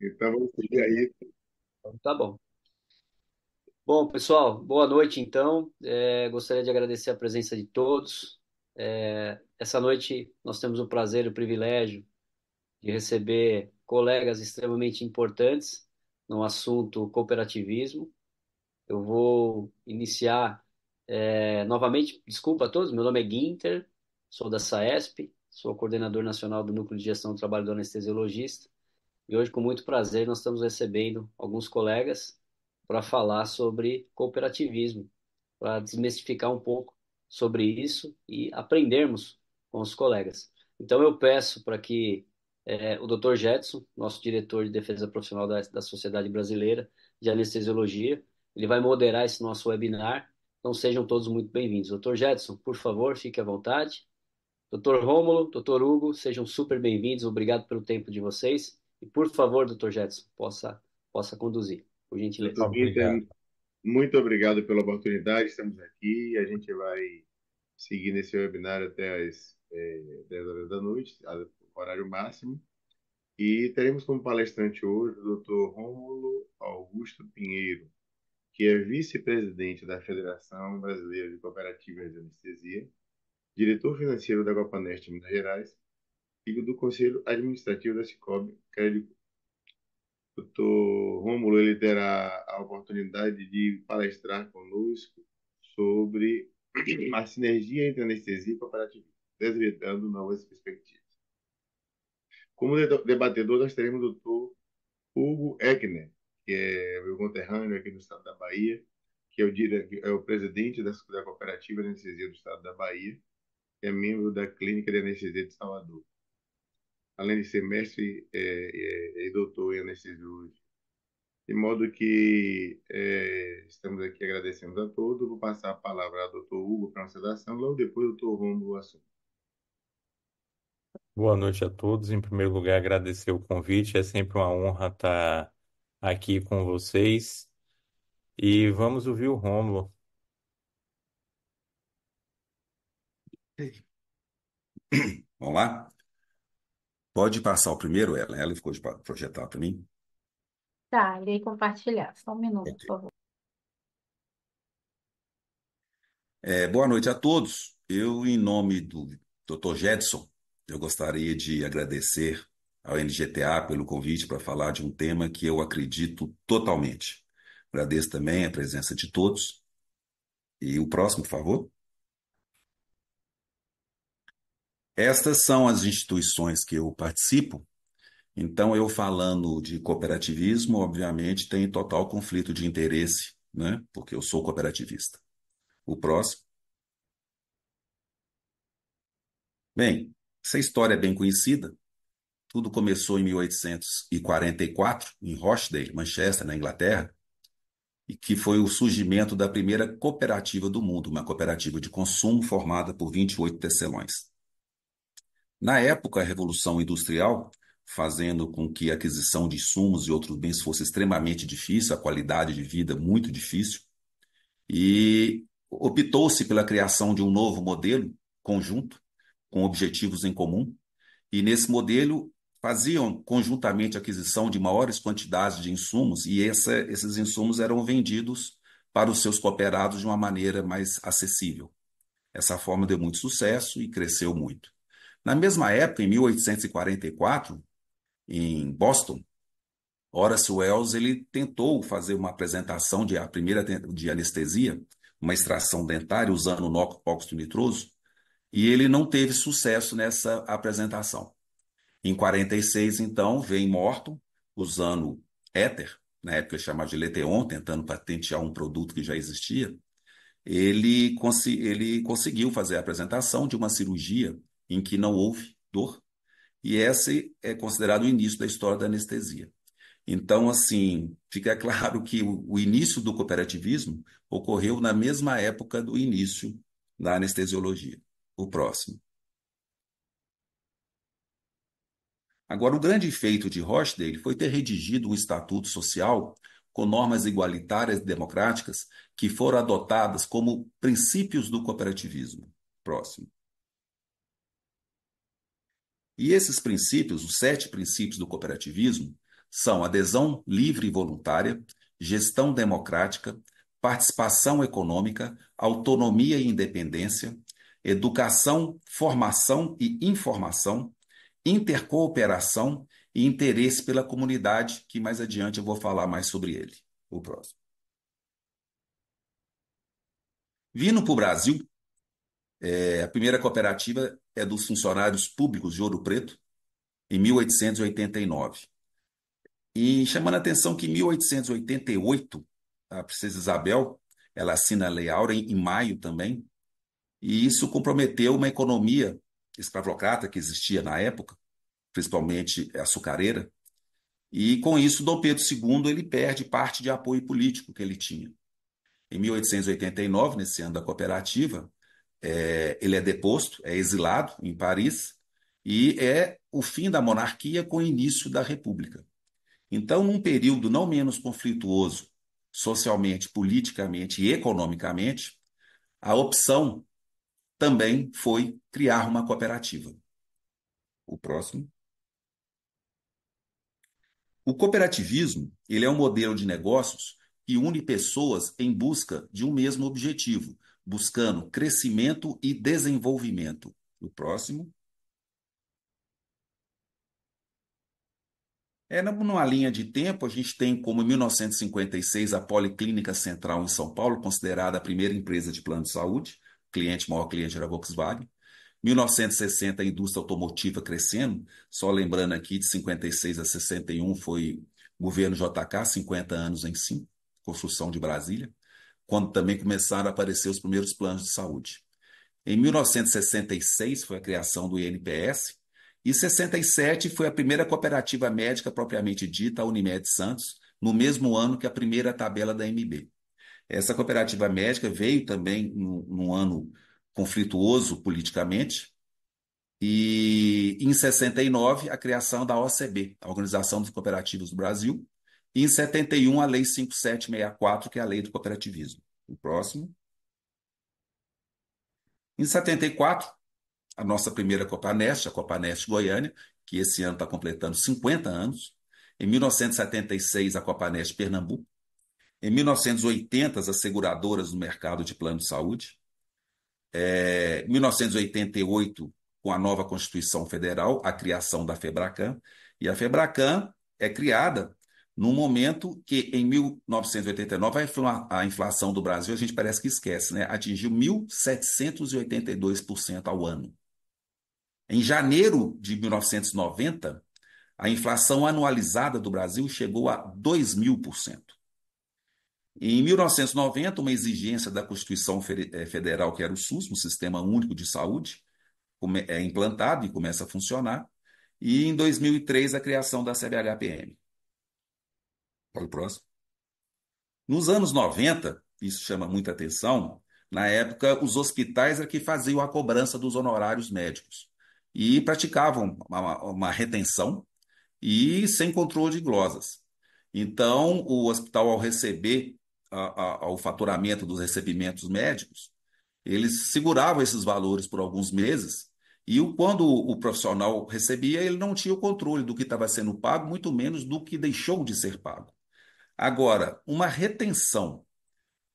Então, vamos seguir aí. Tá bom. Bom, pessoal, boa noite então. Gostaria de agradecer a presença de todos. Essa noite nós temos o prazer e o privilégio de receber colegas extremamente importantes no assunto cooperativismo. Eu vou iniciar novamente, desculpa a todos, meu nome é Guinter, sou da SAESP, sou coordenador nacional do Núcleo de Gestão do Trabalho do Anestesiologista. E hoje, com muito prazer, nós estamos recebendo alguns colegas para falar sobre cooperativismo, para desmistificar um pouco sobre isso e aprendermos com os colegas. Então, eu peço para que o Dr. Jetson, nosso diretor de defesa profissional da Sociedade Brasileira de Anestesiologia, ele vai moderar esse nosso webinar. Então, sejam todos muito bem-vindos. Dr. Jetson, por favor, fique à vontade. Doutor Rômulo, doutor Hugo, sejam super bem-vindos. Obrigado pelo tempo de vocês. E, por favor, doutor Jetson, possa conduzir, por gentileza. Doutor Guinter, Obrigado. muito obrigado pela oportunidade. Estamos aqui e a gente vai seguir nesse webinar até às 10 horas da noite, horário máximo. E teremos como palestrante hoje o doutor Rômulo Augusto Pinheiro, que é vice-presidente da Federação Brasileira de Cooperativas de Anestesia, diretor financeiro da Copanest Minas Gerais e do Conselho Administrativo da Cicobi Crédito. Doutor Rômulo, ele terá a oportunidade de palestrar conosco sobre a sinergia entre anestesia e cooperativismo, desvendando novas perspectivas. Como debatedor, nós teremos o doutor Hugo Egner, que é meu conterrâneo aqui no estado da Bahia, que é o presidente da Cooperativa de Anestesia do estado da Bahia, que é membro da Clínica de Anestesia de Salvador, além de ser mestre e doutor em anestesiologia. De modo que estamos aqui agradecendo a todos. Vou passar a palavra ao doutor Hugo para a saudação, logo depois o doutor Romulo o assunto. Boa noite a todos. Em primeiro lugar, agradecer o convite. É sempre uma honra estar aqui com vocês. E vamos ouvir o Rômulo. Vamos lá? Pode passar o primeiro, ela. Ela ficou de projetar para mim. Tá, irei compartilhar. Só um minuto, Ok. por favor. Boa noite a todos. Eu, em nome do Dr. Jedson, eu gostaria de agradecer ao NGTA pelo convite para falar de um tema que eu acredito totalmente. Agradeço também a presença de todos. E o próximo, por favor. Estas são as instituições que eu participo. Então, eu falando de cooperativismo, obviamente, tem total conflito de interesse, né? Porque eu sou cooperativista. O próximo. Bem, essa história é bem conhecida. Tudo começou em 1844, em Rochdale, Manchester, na Inglaterra, e que foi o surgimento da primeira cooperativa do mundo, uma cooperativa de consumo formada por 28 tecelões. Na época, a Revolução Industrial, fazendo com que a aquisição de insumos e outros bens fosse extremamente difícil, a qualidade de vida muito difícil, e optou-se pela criação de um novo modelo conjunto, com objetivos em comum, e nesse modelo faziam conjuntamente a aquisição de maiores quantidades de insumos, e esses insumos eram vendidos para os seus cooperados de uma maneira mais acessível. Essa forma deu muito sucesso e cresceu muito. Na mesma época, em 1844, em Boston, Horace Wells ele tentou fazer uma apresentação a primeira de anestesia, uma extração dentária usando óxido nitroso, e ele não teve sucesso nessa apresentação. Em 46, então, vem Morton usando éter, na época chamava de Leteon, tentando patentear um produto que já existia. Ele conseguiu fazer a apresentação de uma cirurgia em que não houve dor, e esse é considerado o início da história da anestesia. Então, assim, fica claro que o início do cooperativismo ocorreu na mesma época do início da anestesiologia. O próximo. Agora, o grande feito de Rochdale foi ter redigido um estatuto social com normas igualitárias e democráticas que foram adotadas como princípios do cooperativismo. Próximo. E esses princípios, os 7 princípios do cooperativismo, são adesão livre e voluntária, gestão democrática, participação econômica, autonomia e independência, educação, formação e informação, intercooperação e interesse pela comunidade, que mais adiante eu vou falar mais sobre ele. O próximo. Vindo para o Brasil, a primeira cooperativa é dos funcionários públicos de Ouro Preto, em 1889. E chamando a atenção que em 1888, a princesa Isabel, ela assina a Lei Áurea em maio também, e isso comprometeu uma economia escravocrata que existia na época, principalmente açucareira, e com isso Dom Pedro II ele perde parte de apoio político que ele tinha. Em 1889, nesse ano da cooperativa, ele é deposto, é exilado em Paris, e é o fim da monarquia com o início da república. Então, num período não menos conflituoso, socialmente, politicamente e economicamente, a opção também foi criar uma cooperativa. O próximo. O cooperativismo, ele é um modelo de negócios que une pessoas em busca de um mesmo objetivo, buscando crescimento e desenvolvimento. O próximo. Numa linha de tempo, a gente tem como em 1956 a Policlínica Central em São Paulo, considerada a primeira empresa de plano de saúde, maior cliente era a Volkswagen. 1960, a indústria automotiva crescendo, só lembrando aqui, de 56 a 61 foi governo JK, 50 anos em si, construção de Brasília, quando também começaram a aparecer os primeiros planos de saúde. Em 1966 foi a criação do INPS, e 67 foi a primeira cooperativa médica propriamente dita, a Unimed Santos, no mesmo ano que a primeira tabela da MB. Essa cooperativa médica veio também num ano conflituoso politicamente, e em 69 a criação da OCB, a Organização dos Cooperativos do Brasil, e em 71 a Lei 5764, que é a Lei do Cooperativismo. O próximo. Em 74, a nossa primeira Copanest, a Copanest Goiânia, que esse ano está completando 50 anos. Em 1976, a Copanest Pernambuco. Em 1980, as asseguradoras no mercado de plano de saúde. Em 1988, com a nova Constituição Federal, a criação da FEBRACAN. E a FEBRACAN é criada num momento que, em 1989, a inflação do Brasil, a gente parece que esquece, né? Atingiu 1.782% ao ano. Em janeiro de 1990, a inflação anualizada do Brasil chegou a 2.000%. Em 1990, uma exigência da Constituição Federal, que era o SUS, um Sistema Único de Saúde, é implantado e começa a funcionar. E em 2003, a criação da CBHPM. Para o próximo. Nos anos 90, isso chama muita atenção, na época, os hospitais é que faziam a cobrança dos honorários médicos e praticavam uma retenção e sem controle de glosas. Então, o hospital, ao receber o faturamento dos recebimentos médicos, eles seguravam esses valores por alguns meses e quando o profissional recebia, ele não tinha o controle do que estava sendo pago, muito menos do que deixou de ser pago. Agora, uma retenção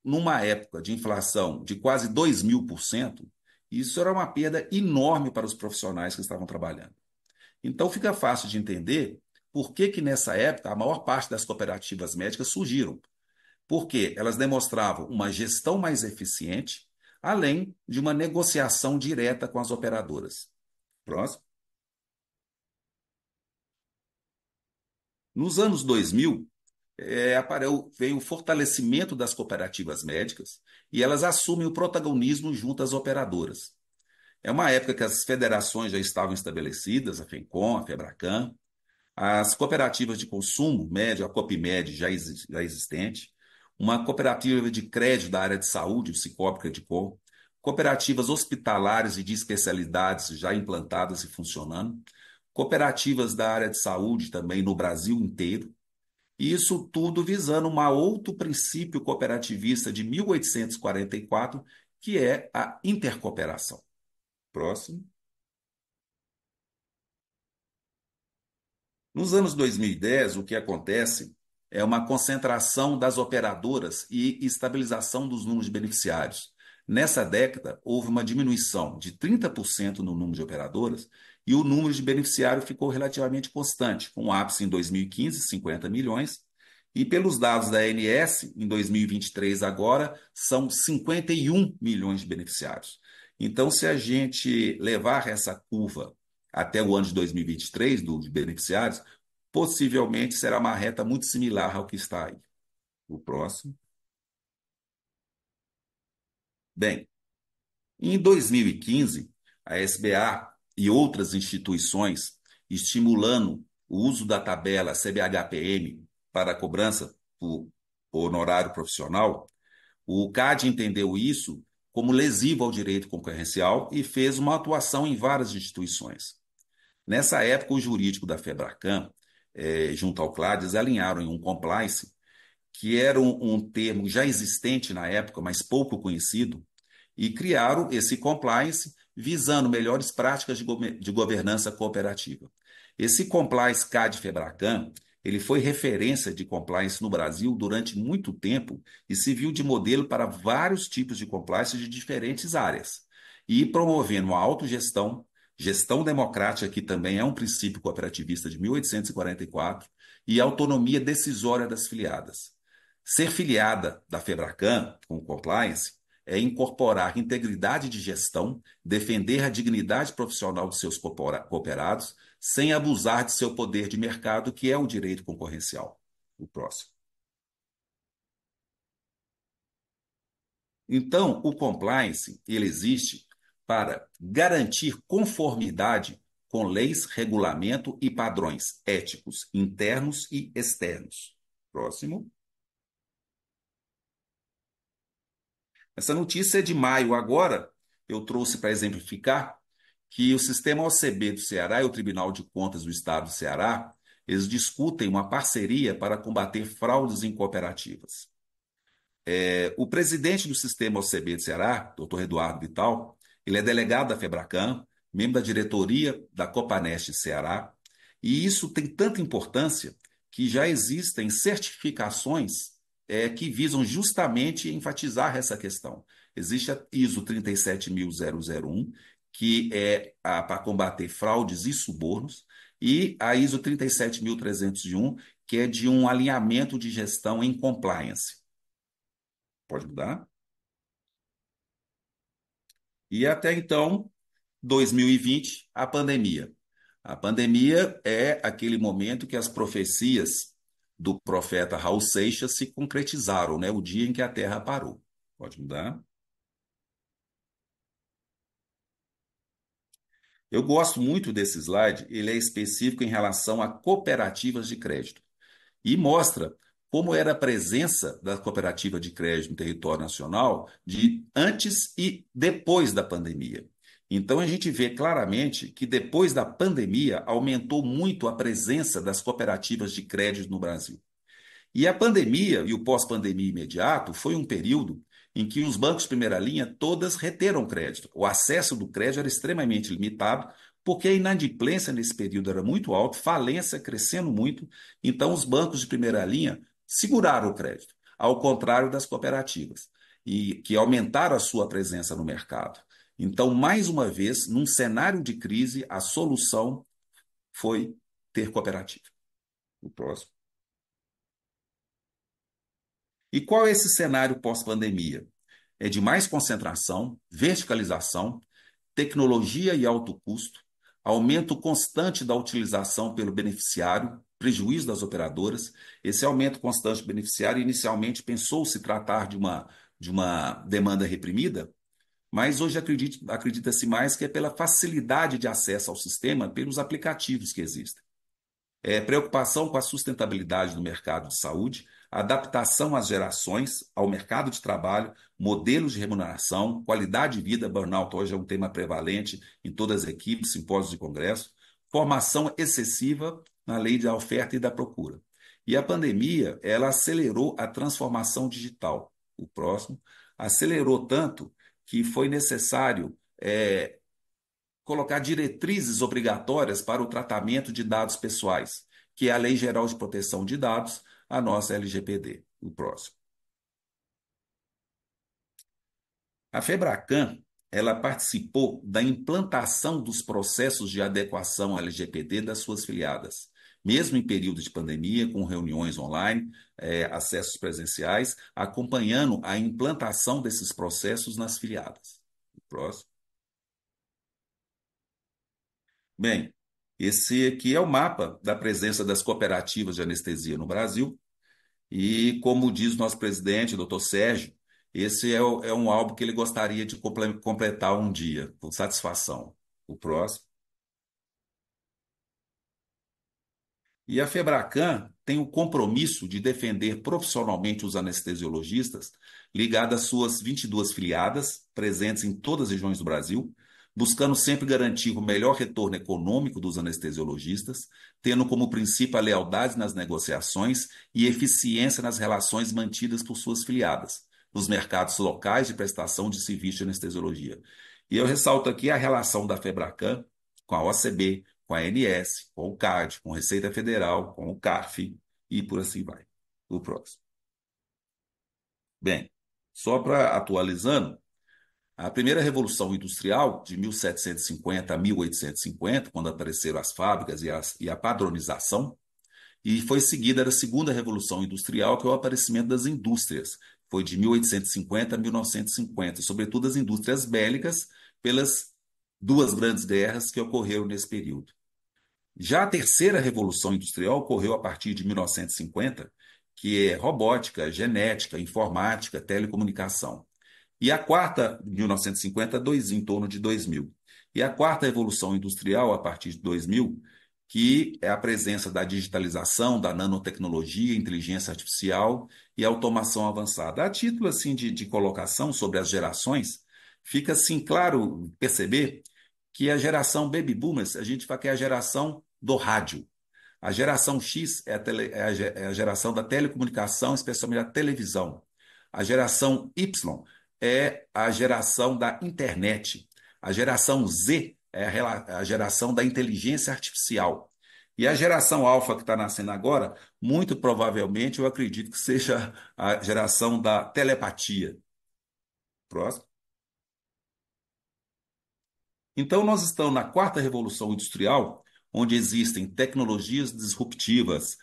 numa época de inflação de quase 2.000%, isso era uma perda enorme para os profissionais que estavam trabalhando. Então fica fácil de entender por que nessa época a maior parte das cooperativas médicas surgiram. Porque elas demonstravam uma gestão mais eficiente, além de uma negociação direta com as operadoras. Próximo. Nos anos 2000, veio o fortalecimento das cooperativas médicas e elas assumem o protagonismo junto às operadoras. É uma época que as federações já estavam estabelecidas, a FENCOM, a FEBRACAN, as cooperativas de consumo médio, a COPIMED já existente, uma cooperativa de crédito da área de saúde, o Cicobi Credicor, cooperativas hospitalares e de especialidades já implantadas e funcionando, cooperativas da área de saúde também no Brasil inteiro, e isso tudo visando um outro princípio cooperativista de 1844, que é a intercooperação. Próximo. Nos anos 2010, o que acontece é uma concentração das operadoras e estabilização dos números de beneficiários. Nessa década, houve uma diminuição de 30% no número de operadoras e o número de beneficiários ficou relativamente constante, com um ápice em 2015, 50 milhões, e pelos dados da ANS, em 2023 agora, são 51 milhões de beneficiários. Então, se a gente levar essa curva até o ano de 2023, dos beneficiários, possivelmente será uma reta muito similar ao que está aí. O próximo. Bem, em 2015, a SBA e outras instituições, estimulando o uso da tabela CBHPM para a cobrança por honorário profissional, o CAD entendeu isso como lesivo ao direito concorrencial e fez uma atuação em várias instituições. Nessa época, o jurídico da FEBRACAM, junto ao CLADES, alinharam em um compliance, que era um termo já existente na época, mas pouco conhecido, e criaram esse compliance visando melhores práticas de governança cooperativa. Esse compliance CAD-FEBRACAM, ele foi referência de compliance no Brasil durante muito tempo e se viu de modelo para vários tipos de compliance de diferentes áreas, e promovendo a autogestão, gestão democrática, que também é um princípio cooperativista de 1844, e autonomia decisória das filiadas. Ser filiada da FEBRACAM, com compliance, é incorporar integridade de gestão, defender a dignidade profissional de seus cooperados, sem abusar de seu poder de mercado, que é o direito concorrencial. O próximo. Então, o compliance, ele existe para garantir conformidade com leis, regulamento e padrões éticos internos e externos. Próximo. Essa notícia é de maio agora. Eu trouxe para exemplificar que o sistema OCB do Ceará e o Tribunal de Contas do Estado do Ceará, eles discutem uma parceria para combater fraudes em cooperativas. O presidente do sistema OCB do Ceará, Dr. Eduardo Vital, ele é delegado da FEBRACAM, membro da diretoria da Copanest Ceará, e isso tem tanta importância que já existem certificações que visam justamente enfatizar essa questão. Existe a ISO 37001, que é para combater fraudes e subornos, e a ISO 37301, que é de um alinhamento de gestão em compliance. Pode mudar? E até então, 2020, a pandemia. A pandemia é aquele momento que as profecias do profeta Raul Seixas se concretizaram, né? O dia em que a Terra parou. Pode mudar? Eu gosto muito desse slide, ele é específico em relação a cooperativas de crédito e mostra como era a presença da cooperativa de crédito no território nacional de antes e depois da pandemia. Então, a gente vê claramente que depois da pandemia aumentou muito a presença das cooperativas de crédito no Brasil. E a pandemia e o pós-pandemia imediato foi um período em que os bancos de primeira linha todas reteram crédito. O acesso do crédito era extremamente limitado, porque a inadimplência nesse período era muito alta, falência crescendo muito, então os bancos de primeira linha seguraram o crédito, ao contrário das cooperativas, e que aumentaram a sua presença no mercado. Então, mais uma vez, num cenário de crise, a solução foi ter cooperativa. O próximo. E qual é esse cenário pós-pandemia? É de mais concentração, verticalização, tecnologia e alto custo, aumento constante da utilização pelo beneficiário, prejuízo das operadoras. Esse aumento constante do beneficiário inicialmente pensou se tratar de uma demanda reprimida, mas hoje acredita-se mais que é pela facilidade de acesso ao sistema pelos aplicativos que existem. Preocupação com a sustentabilidade do mercado de saúde, adaptação às gerações, ao mercado de trabalho, modelos de remuneração, qualidade de vida, burnout hoje é um tema prevalente em todas as equipes, simpósios e congressos, formação excessiva na lei da oferta e da procura. E a pandemia, ela acelerou a transformação digital. O próximo acelerou tanto que foi necessário colocar diretrizes obrigatórias para o tratamento de dados pessoais. que é a Lei Geral de Proteção de Dados, a nossa LGPD. O próximo. A Febracan, ela participou da implantação dos processos de adequação à LGPD das suas filiadas, mesmo em período de pandemia, com reuniões online, acessos presenciais, acompanhando a implantação desses processos nas filiadas. O próximo. Bem, esse aqui é o mapa da presença das cooperativas de anestesia no Brasil. E, como diz o nosso presidente, o doutor Sérgio, esse é um álbum que ele gostaria de completar um dia, com satisfação. O próximo. E a Febracan tem o compromisso de defender profissionalmente os anestesiologistas, ligado às suas 22 filiadas, presentes em todas as regiões do Brasil, buscando sempre garantir o melhor retorno econômico dos anestesiologistas, tendo como princípio a lealdade nas negociações e eficiência nas relações mantidas por suas filiadas, nos mercados locais de prestação de serviço de anestesiologia. E eu ressalto aqui a relação da Febracan com a OCB, com a ANS, com o CAD, com a Receita Federal, com o CARF e por assim vai. O próximo. Bem, só para atualizando, a primeira Revolução Industrial, de 1750 a 1850, quando apareceram as fábricas e a padronização, e foi seguida da Segunda Revolução Industrial, que é o aparecimento das indústrias. Foi de 1850 a 1950, sobretudo as indústrias bélicas, pelas duas grandes guerras que ocorreram nesse período. Já a terceira revolução industrial ocorreu a partir de 1950, que é robótica, genética, informática, telecomunicação. E a quarta, 1950, em torno de 2000. E a quarta revolução industrial, a partir de 2000, que é a presença da digitalização, da nanotecnologia, inteligência artificial e automação avançada. A título assim, de colocação sobre as gerações, fica assim claro perceber que a geração Baby Boomers, a gente fala que é a geração do rádio. A geração X é a geração da telecomunicação, especialmente da televisão. A geração Y é a geração da internet. A geração Z é a geração da inteligência artificial. E a geração alfa que está nascendo agora, muito provavelmente, eu acredito que seja a geração da telepatia. Próximo. Então, nós estamos na quarta revolução industrial, onde existem tecnologias disruptivas,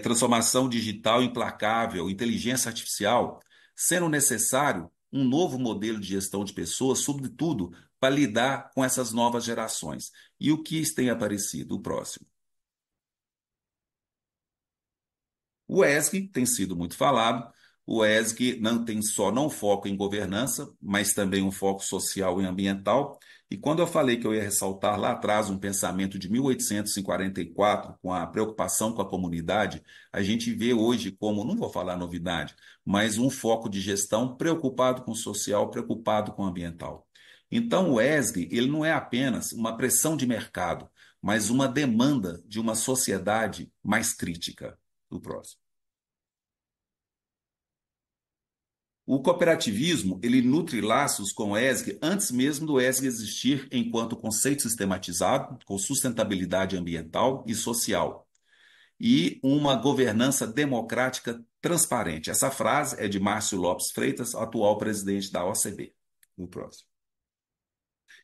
transformação digital implacável, inteligência artificial, sendo necessário um novo modelo de gestão de pessoas, sobretudo para lidar com essas novas gerações. E o que tem aparecido? O próximo. O ESG tem sido muito falado. O ESG não tem só não foco em governança, mas também um foco social e ambiental. E quando eu falei que eu ia ressaltar lá atrás um pensamento de 1844, com a preocupação com a comunidade, a gente vê hoje como, não vou falar novidade, mas um foco de gestão preocupado com o social, preocupado com o ambiental. Então, o ESG ele não é apenas uma pressão de mercado, mas uma demanda de uma sociedade mais crítica. O próximo. O cooperativismo ele nutre laços com o ESG antes mesmo do ESG existir enquanto conceito sistematizado, com sustentabilidade ambiental e social, e uma governança democrática transparente. Essa frase é de Márcio Lopes Freitas, atual presidente da OCB. No próximo.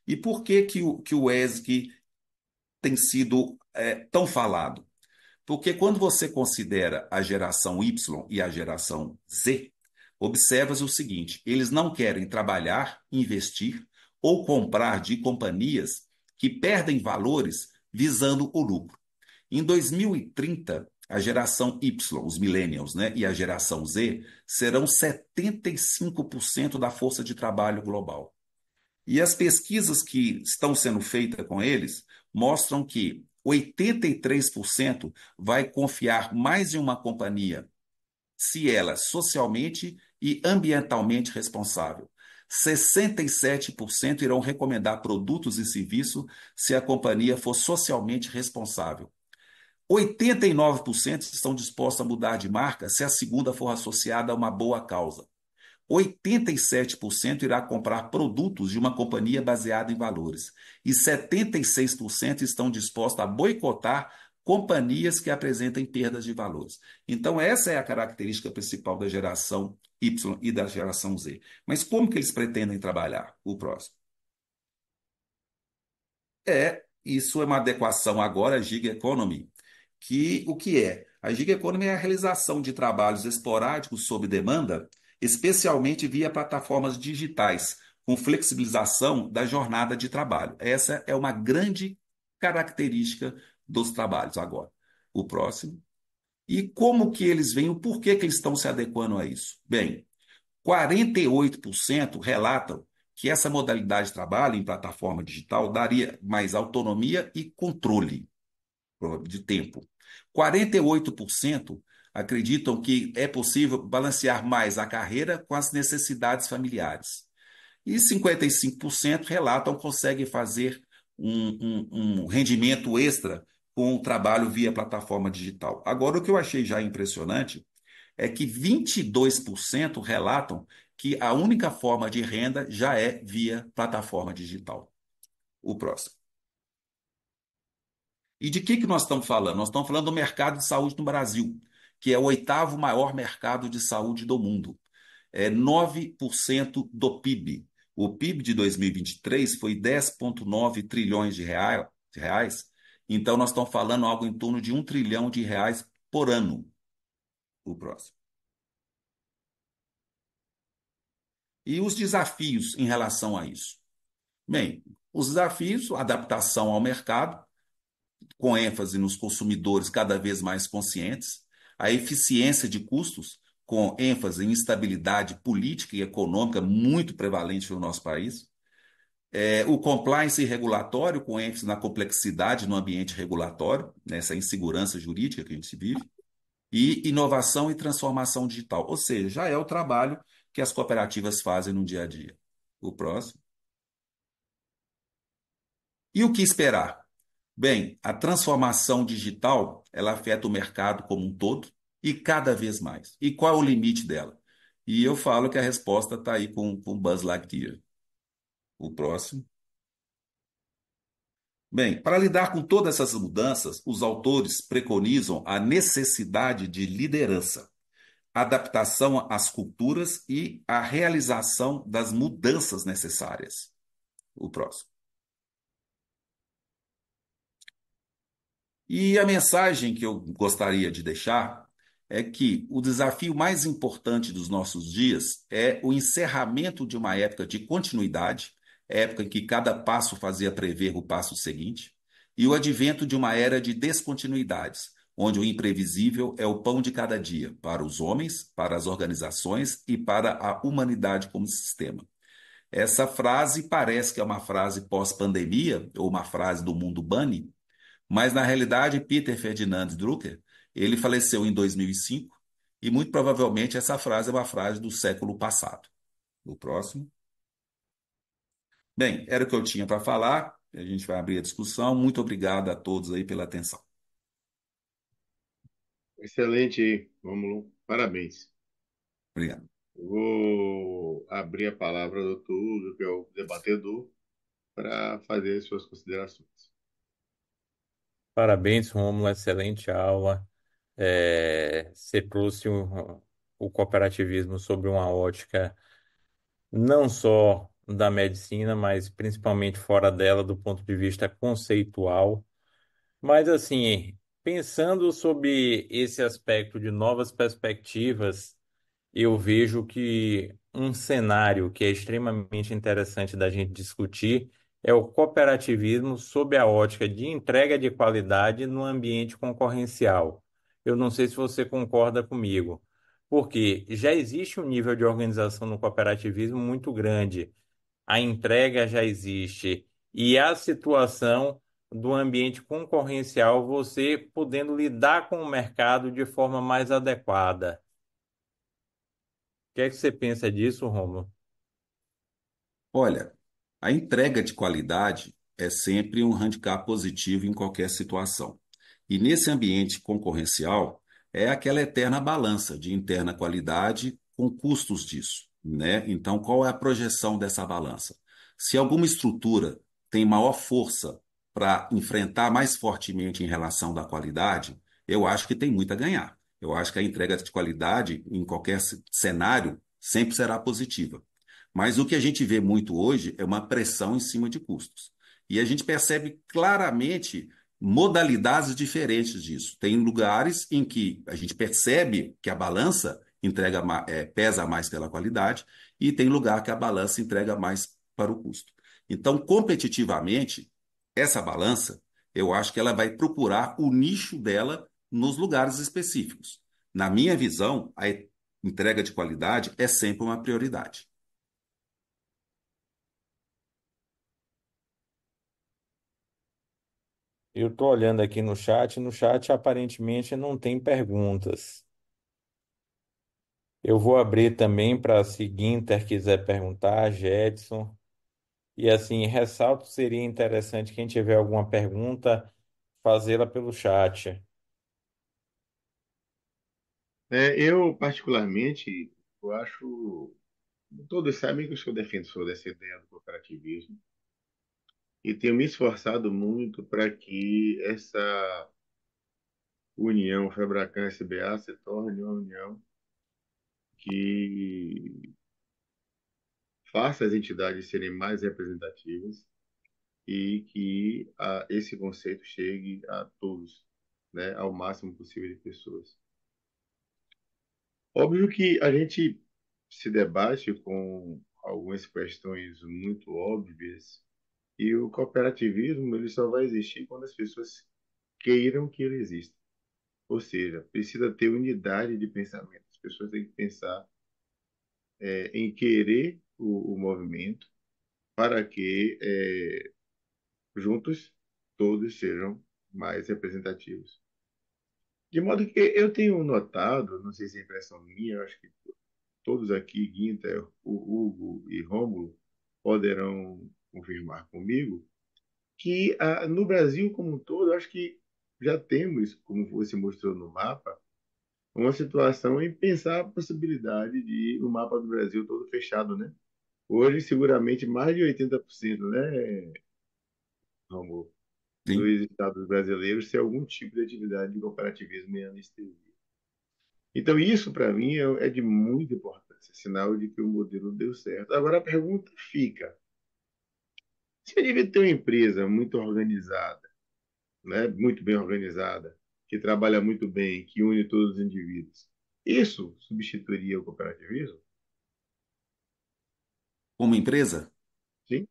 E por que o ESG tem sido tão falado? Porque quando você considera a geração Y e a geração Z, observa-se o seguinte: eles não querem trabalhar, investir ou comprar de companhias que perdem valores visando o lucro. Em 2030, a geração Y, os millennials, né, e a geração Z serão 75% da força de trabalho global. E as pesquisas que estão sendo feitas com eles mostram que 83% vai confiar mais em uma companhia se ela é socialmente e ambientalmente responsável. 67% irão recomendar produtos e serviços se a companhia for socialmente responsável. 89% estão dispostos a mudar de marca se a segunda for associada a uma boa causa. 87% irá comprar produtos de uma companhia baseada em valores. E 76% estão dispostos a boicotar companhias que apresentem perdas de valores. Então, essa é a característica principal da geração Y e da geração Z. Mas como que eles pretendem trabalhar? O próximo. Isso é uma adequação agora à gig economy, que o que é? A gig economy é a realização de trabalhos esporádicos sob demanda, especialmente via plataformas digitais, com flexibilização da jornada de trabalho. Essa é uma grande característica dos trabalhos agora. O próximo. E como que eles veem, o porquê que eles estão se adequando a isso? Bem, 48% relatam que essa modalidade de trabalho em plataforma digital daria mais autonomia e controle de tempo. 48% acreditam que é possível balancear mais a carreira com as necessidades familiares. E 55% relatam que conseguem fazer um rendimento extra com o trabalho via plataforma digital. Agora, o que eu achei já impressionante é que 22% relatam que a única forma de renda já é via plataforma digital. O próximo. E de que nós estamos falando? Nós estamos falando do mercado de saúde no Brasil, que é o oitavo maior mercado de saúde do mundo. É 9% do PIB. O PIB de 2023 foi 10,9 trilhões de reais. Então, nós estamos falando algo em torno de 1 trilhão de reais por ano. O próximo. E os desafios em relação a isso? Bem, os desafios, adaptação ao mercado, com ênfase nos consumidores cada vez mais conscientes, a eficiência de custos, com ênfase em estabilidade política e econômica muito prevalente no nosso país, o compliance regulatório, com ênfase na complexidade no ambiente regulatório, nessa insegurança jurídica que a gente vive, e inovação e transformação digital, ou seja, já é o trabalho que as cooperativas fazem no dia a dia. O próximo. E o que esperar? Bem, a transformação digital, ela afeta o mercado como um todo e cada vez mais. E qual é o limite dela? E eu falo que a resposta está aí com Buzz Lightyear. O próximo. Bem, para lidar com todas essas mudanças, os autores preconizam a necessidade de liderança, adaptação às culturas e a realização das mudanças necessárias. O próximo. E a mensagem que eu gostaria de deixar é que o desafio mais importante dos nossos dias é o encerramento de uma época de continuidade, época em que cada passo fazia prever o passo seguinte, e o advento de uma era de descontinuidades, onde o imprevisível é o pão de cada dia para os homens, para as organizações e para a humanidade como sistema. Essa frase parece que é uma frase pós-pandemia, ou uma frase do mundo bunny, mas, na realidade, Peter Ferdinand Drucker, ele faleceu em 2005 e, muito provavelmente, essa frase é uma frase do século passado. O próximo. Bem, era o que eu tinha para falar. A gente vai abrir a discussão. Muito obrigado a todos aí pela atenção. Excelente, Rômulo. Parabéns. Obrigado. Eu vou abrir a palavra ao doutor Hugo, que é o debatedor, para fazer suas considerações. Parabéns, Rômulo, excelente aula. Você trouxe o cooperativismo sobre uma ótica não só da medicina, mas principalmente fora dela, do ponto de vista conceitual. Mas, assim, pensando sobre esse aspecto de novas perspectivas, eu vejo que um cenário que é extremamente interessante da gente discutir é o cooperativismo sob a ótica de entrega de qualidade no ambiente concorrencial. Eu não sei se você concorda comigo, porque já existe um nível de organização no cooperativismo muito grande, a entrega já existe e a situação do ambiente concorrencial, você podendo lidar com o mercado de forma mais adequada. O que é que você pensa disso, Romulo? Olha, a entrega de qualidade é sempre um handicap positivo em qualquer situação. E nesse ambiente concorrencial, é aquela eterna balança de interna qualidade com custos disso, né? Então, qual é a projeção dessa balança? Se alguma estrutura tem maior força para enfrentar mais fortemente em relação da qualidade, eu acho que tem muito a ganhar. Eu acho que a entrega de qualidade, em qualquer cenário, sempre será positiva. Mas o que a gente vê muito hoje é uma pressão em cima de custos. E a gente percebe claramente modalidades diferentes disso. Tem lugares em que a gente percebe que a balança pesa mais pela qualidade, e tem lugar que a balança entrega mais para o custo. Então, competitivamente, essa balança, eu acho que ela vai procurar o nicho dela nos lugares específicos. Na minha visão, a entrega de qualidade é sempre uma prioridade. Eu estou olhando aqui no chat aparentemente não tem perguntas. Eu vou abrir também para se Guinter quiser perguntar, Jedson. E assim, ressalto, seria interessante quem tiver alguma pergunta, fazê-la pelo chat. Eu, particularmente, eu acho. Todos sabem que eu sou defensor dessa ideia do cooperativismo e tenho me esforçado muito para que essa união Febracan-SBA se torne uma união que faça as entidades serem mais representativas e que esse conceito chegue a todos, né, ao máximo possível de pessoas. Óbvio que a gente se debate com algumas questões muito óbvias e o cooperativismo ele só vai existir quando as pessoas queiram que ele exista. Ou seja, precisa ter unidade de pensamento. As pessoas têm que pensar em querer o movimento para que juntos todos sejam mais representativos. De modo que eu tenho notado, não sei se é impressão minha, eu acho que todos aqui, Guinter, o Hugo e Rômulo, poderão confirmar comigo, que no Brasil como um todo, eu acho que já temos, como você mostrou no mapa, uma situação em pensar a possibilidade de o mapa do Brasil todo fechado, né? Hoje, seguramente, mais de 80%, né, Rômulo, dos Sim. estados brasileiros ter algum tipo de atividade de cooperativismo em anestesia. Então, isso, para mim, é de muita importância, sinal de que o modelo deu certo. Agora, a pergunta fica: se a gente tem uma empresa muito organizada, né, muito bem organizada, que trabalha muito bem, que une todos os indivíduos, isso substituiria o cooperativismo? Como empresa, Sim?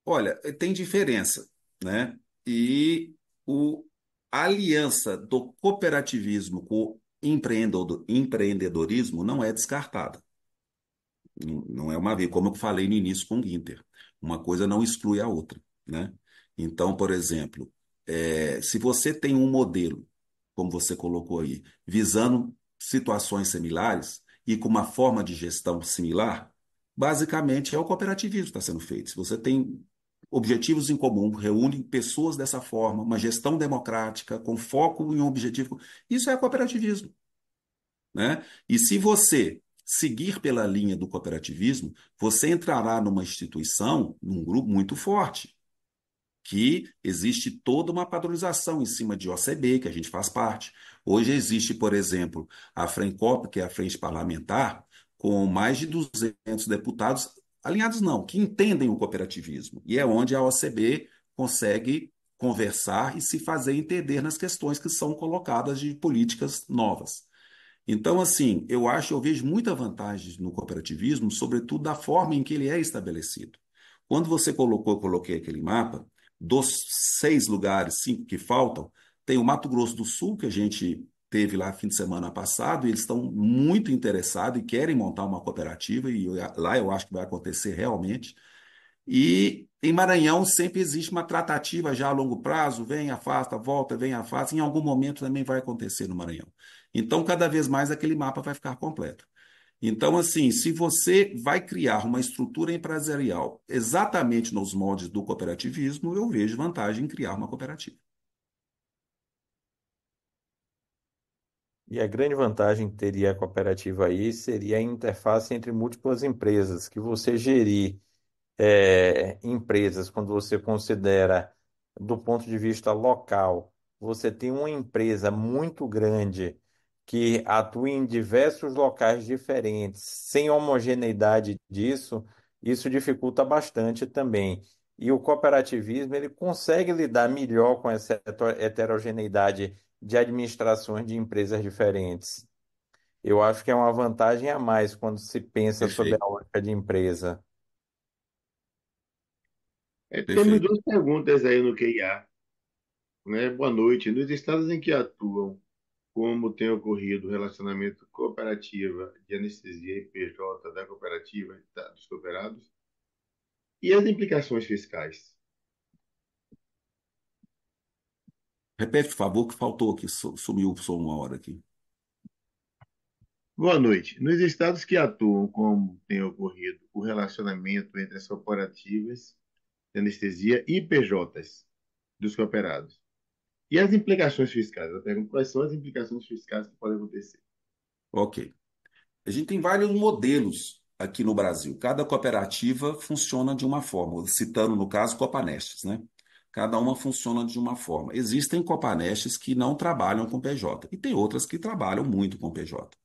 olha, tem diferença, né? E o, a aliança do cooperativismo com o empreendedorismo não é descartada. Não é uma vez, como eu falei no início com o Guinter. Uma coisa não exclui a outra, né? Então, por exemplo, se você tem um modelo, como você colocou aí, visando situações similares e com uma forma de gestão similar, basicamente é o cooperativismo que está sendo feito. Se você tem objetivos em comum, reúne pessoas dessa forma, uma gestão democrática, com foco em um objetivo, isso é cooperativismo, né? E se você seguir pela linha do cooperativismo, você entrará numa instituição, num grupo muito forte, que existe toda uma padronização em cima de OCB, que a gente faz parte. Hoje existe, por exemplo, a FRENCOP, que é a Frente Parlamentar, com mais de 200 deputados alinhados, não, que entendem o cooperativismo. E é onde a OCB consegue conversar e se fazer entender nas questões que são colocadas de políticas novas. Então, assim, eu vejo muita vantagem no cooperativismo, sobretudo da forma em que ele é estabelecido. Quando você colocou, eu coloquei aquele mapa, dos 6 lugares, 5 que faltam, tem o Mato Grosso do Sul, que a gente teve lá fim de semana passado, e eles estão muito interessados e querem montar uma cooperativa, e lá eu acho que vai acontecer realmente. E em Maranhão sempre existe uma tratativa já a longo prazo, vem, afasta, volta, vem, afasta, em algum momento também vai acontecer no Maranhão. Então, cada vez mais aquele mapa vai ficar completo. Então, assim, se você vai criar uma estrutura empresarial exatamente nos moldes do cooperativismo, eu vejo vantagem em criar uma cooperativa. E a grande vantagem que teria a cooperativa aí seria a interface entre múltiplas empresas, que você gerir empresas, quando você considera do ponto de vista local, você tem uma empresa muito grande que atua em diversos locais diferentes, sem homogeneidade disso, isso dificulta bastante também. E o cooperativismo, ele consegue lidar melhor com essa heterogeneidade de administrações de empresas diferentes. Eu acho que é uma vantagem a mais quando se pensa sobre Perfeito, a ótica de empresa. Temos perfeito. duas perguntas aí no QIA, né? Boa noite. Nos estados em que atuam, como tem ocorrido o relacionamento cooperativa de anestesia e PJ da cooperativa e dos cooperados, e as implicações fiscais? Repete, por favor, que faltou aqui, sumiu só uma hora aqui. Boa noite. Nos estados que atuam, como tem ocorrido o relacionamento entre as cooperativas de anestesia e PJs dos cooperados, e as implicações fiscais? Eu pergunto quais são as implicações fiscais que podem acontecer. Ok. A gente tem vários modelos aqui no Brasil. Cada cooperativa funciona de uma forma, citando no caso Copanestes, né? Cada uma funciona de uma forma. Existem Copanestes que não trabalham com PJ e tem outras que trabalham muito com PJ.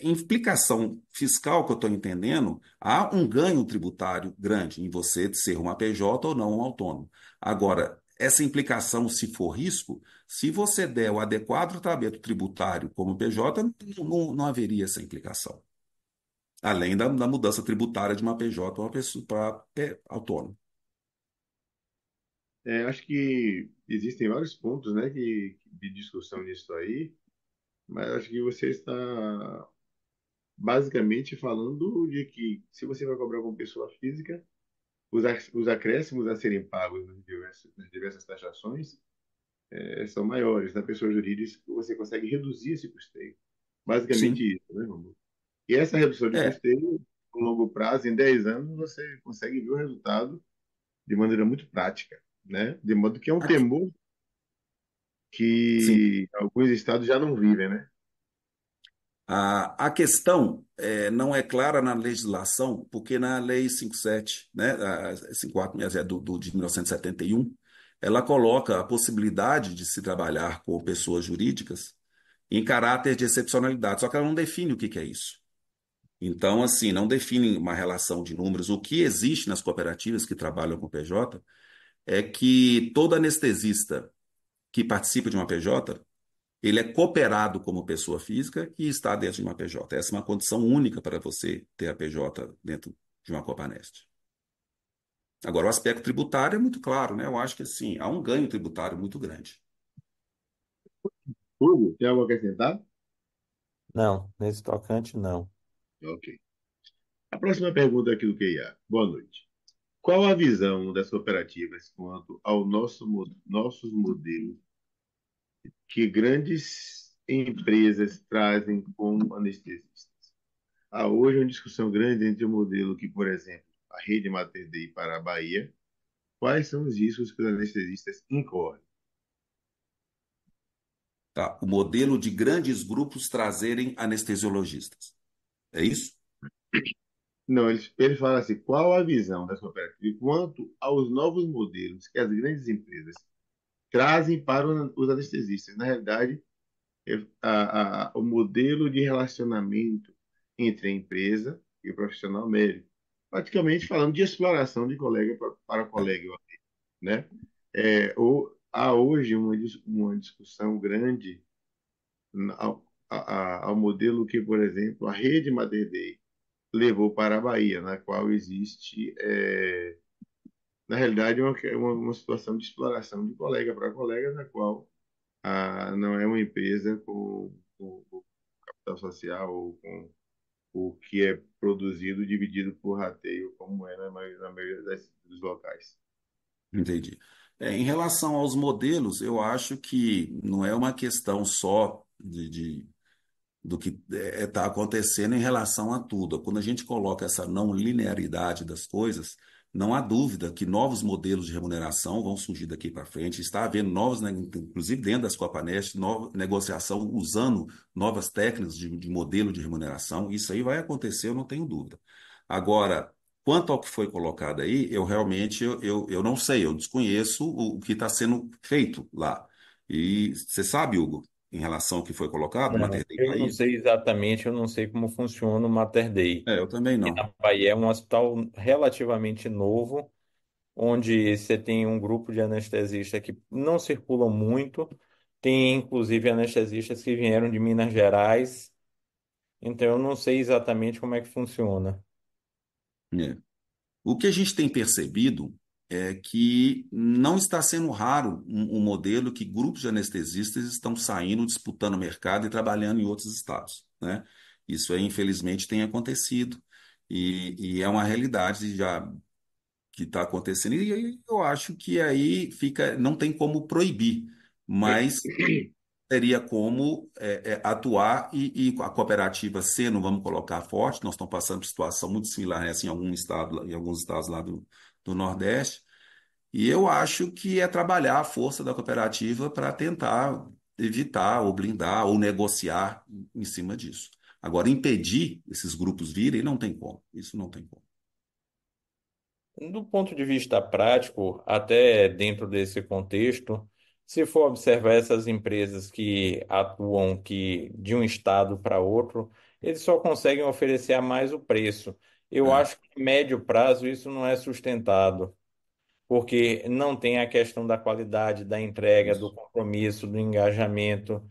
Implicação fiscal que eu estou entendendo, há um ganho tributário grande em você ser uma PJ ou não um autônomo. Agora, essa implicação, se for risco, se você der o adequado tratamento tributário como PJ, não haveria essa implicação. Além da mudança tributária de uma PJ para uma pessoa para autônomo. Acho que existem vários pontos, né, de discussão nisso aí, mas acho que você está basicamente falando de que se você vai cobrar como pessoa física, os acréscimos a serem pagos nas diversas taxações são maiores. Na pessoa jurídica, você consegue reduzir esse custeio. Basicamente Sim. isso, né, Romulo? E essa redução de É. custeio, a longo prazo, em 10 anos, você consegue ver o resultado de maneira muito prática, né? De modo que é um Aqui, temor sim. que alguns estados já não vivem, né? A questão não é clara na legislação, porque na Lei 57, né, a 5460 de 1971, ela coloca a possibilidade de se trabalhar com pessoas jurídicas em caráter de excepcionalidade, só que ela não define o que é isso. Então, assim, não define uma relação de números. O que existe nas cooperativas que trabalham com PJ é que todo anestesista que participa de uma PJ, ele é cooperado como pessoa física e está dentro de uma PJ. Essa é uma condição única para você ter a PJ dentro de uma Copanest. Agora, o aspecto tributário é muito claro, né? Eu acho que assim, há um ganho tributário muito grande. Hugo, tem algo a acrescentar? Não, nesse tocante, não. Ok. A próxima pergunta aqui do QIA. Boa noite. Qual a visão das cooperativas quanto ao nossos modelos que grandes empresas trazem como anestesistas? Há hoje uma discussão grande entre o modelo que, por exemplo, a rede Mater Dei para a Bahia. Quais são os riscos que os anestesistas incorrem? Tá? O modelo de grandes grupos trazerem anestesiologistas. É isso? Não, ele fala assim, qual a visão das cooperativas quanto aos novos modelos que as grandes empresas trazem para os anestesistas? Na realidade, o modelo de relacionamento entre a empresa e o profissional médico, praticamente falando de exploração de colega para É. colega, né? Há hoje uma discussão grande ao modelo que, por exemplo, a rede Mater Dei levou para a Bahia, na qual existe, na realidade, uma situação de exploração de colega para colega, na qual não é uma empresa com capital social ou com o que é produzido dividido por rateio, como é na maioria dos locais. Entendi. Em relação aos modelos, eu acho que não é uma questão só do que está acontecendo em relação a tudo. Quando a gente coloca essa não linearidade das coisas, não há dúvida que novos modelos de remuneração vão surgir daqui para frente. Está havendo novos, né, inclusive dentro das Copanest, nova negociação usando novas técnicas de modelo de remuneração. Isso aí vai acontecer, eu não tenho dúvida. Agora, quanto ao que foi colocado aí, eu realmente eu não sei, eu desconheço o que está sendo feito lá. E você sabe, Hugo, em relação ao que foi colocado, o Não, Mater Dei eu não Bahia? sei exatamente, eu não sei como funciona o Mater Dei. É, eu também E não. na Bahia é um hospital relativamente novo, onde você tem um grupo de anestesistas que não circulam muito, tem inclusive anestesistas que vieram de Minas Gerais, então eu não sei exatamente como é que funciona. É. O que a gente tem percebido é que não está sendo raro um modelo que grupos de anestesistas estão saindo, disputando o mercado e trabalhando em outros estados, né? Isso aí, infelizmente, tem acontecido e é uma realidade já que está acontecendo. E aí eu acho que aí fica, não tem como proibir, mas teria como atuar e a cooperativa ser, não vamos colocar forte, nós estamos passando por situação muito similar a essa em algum estado, em alguns estados lá do Nordeste, e eu acho que é trabalhar a força da cooperativa para tentar evitar ou blindar ou negociar em cima disso. Agora, impedir esses grupos virem, não tem como. Isso não tem como. Do ponto de vista prático, até dentro desse contexto, se for observar essas empresas que atuam de um estado para outro, eles só conseguem oferecer a mais o preço. Eu É. acho que a médio prazo isso não é sustentado, porque não tem a questão da qualidade, da entrega, do Isso. compromisso, do engajamento.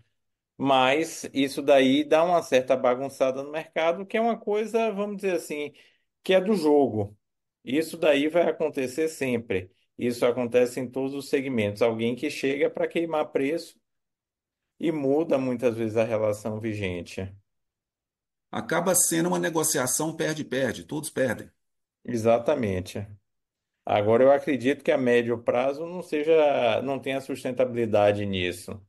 Mas isso daí dá uma certa bagunçada no mercado, que é uma coisa, vamos dizer assim, que é do jogo. Isso daí vai acontecer sempre. Isso acontece em todos os segmentos. Alguém que chega para queimar preço e muda muitas vezes a relação vigente. Acaba sendo uma negociação perde-perde, todos perdem. Exatamente. Agora eu acredito que a médio prazo não tenha sustentabilidade nisso.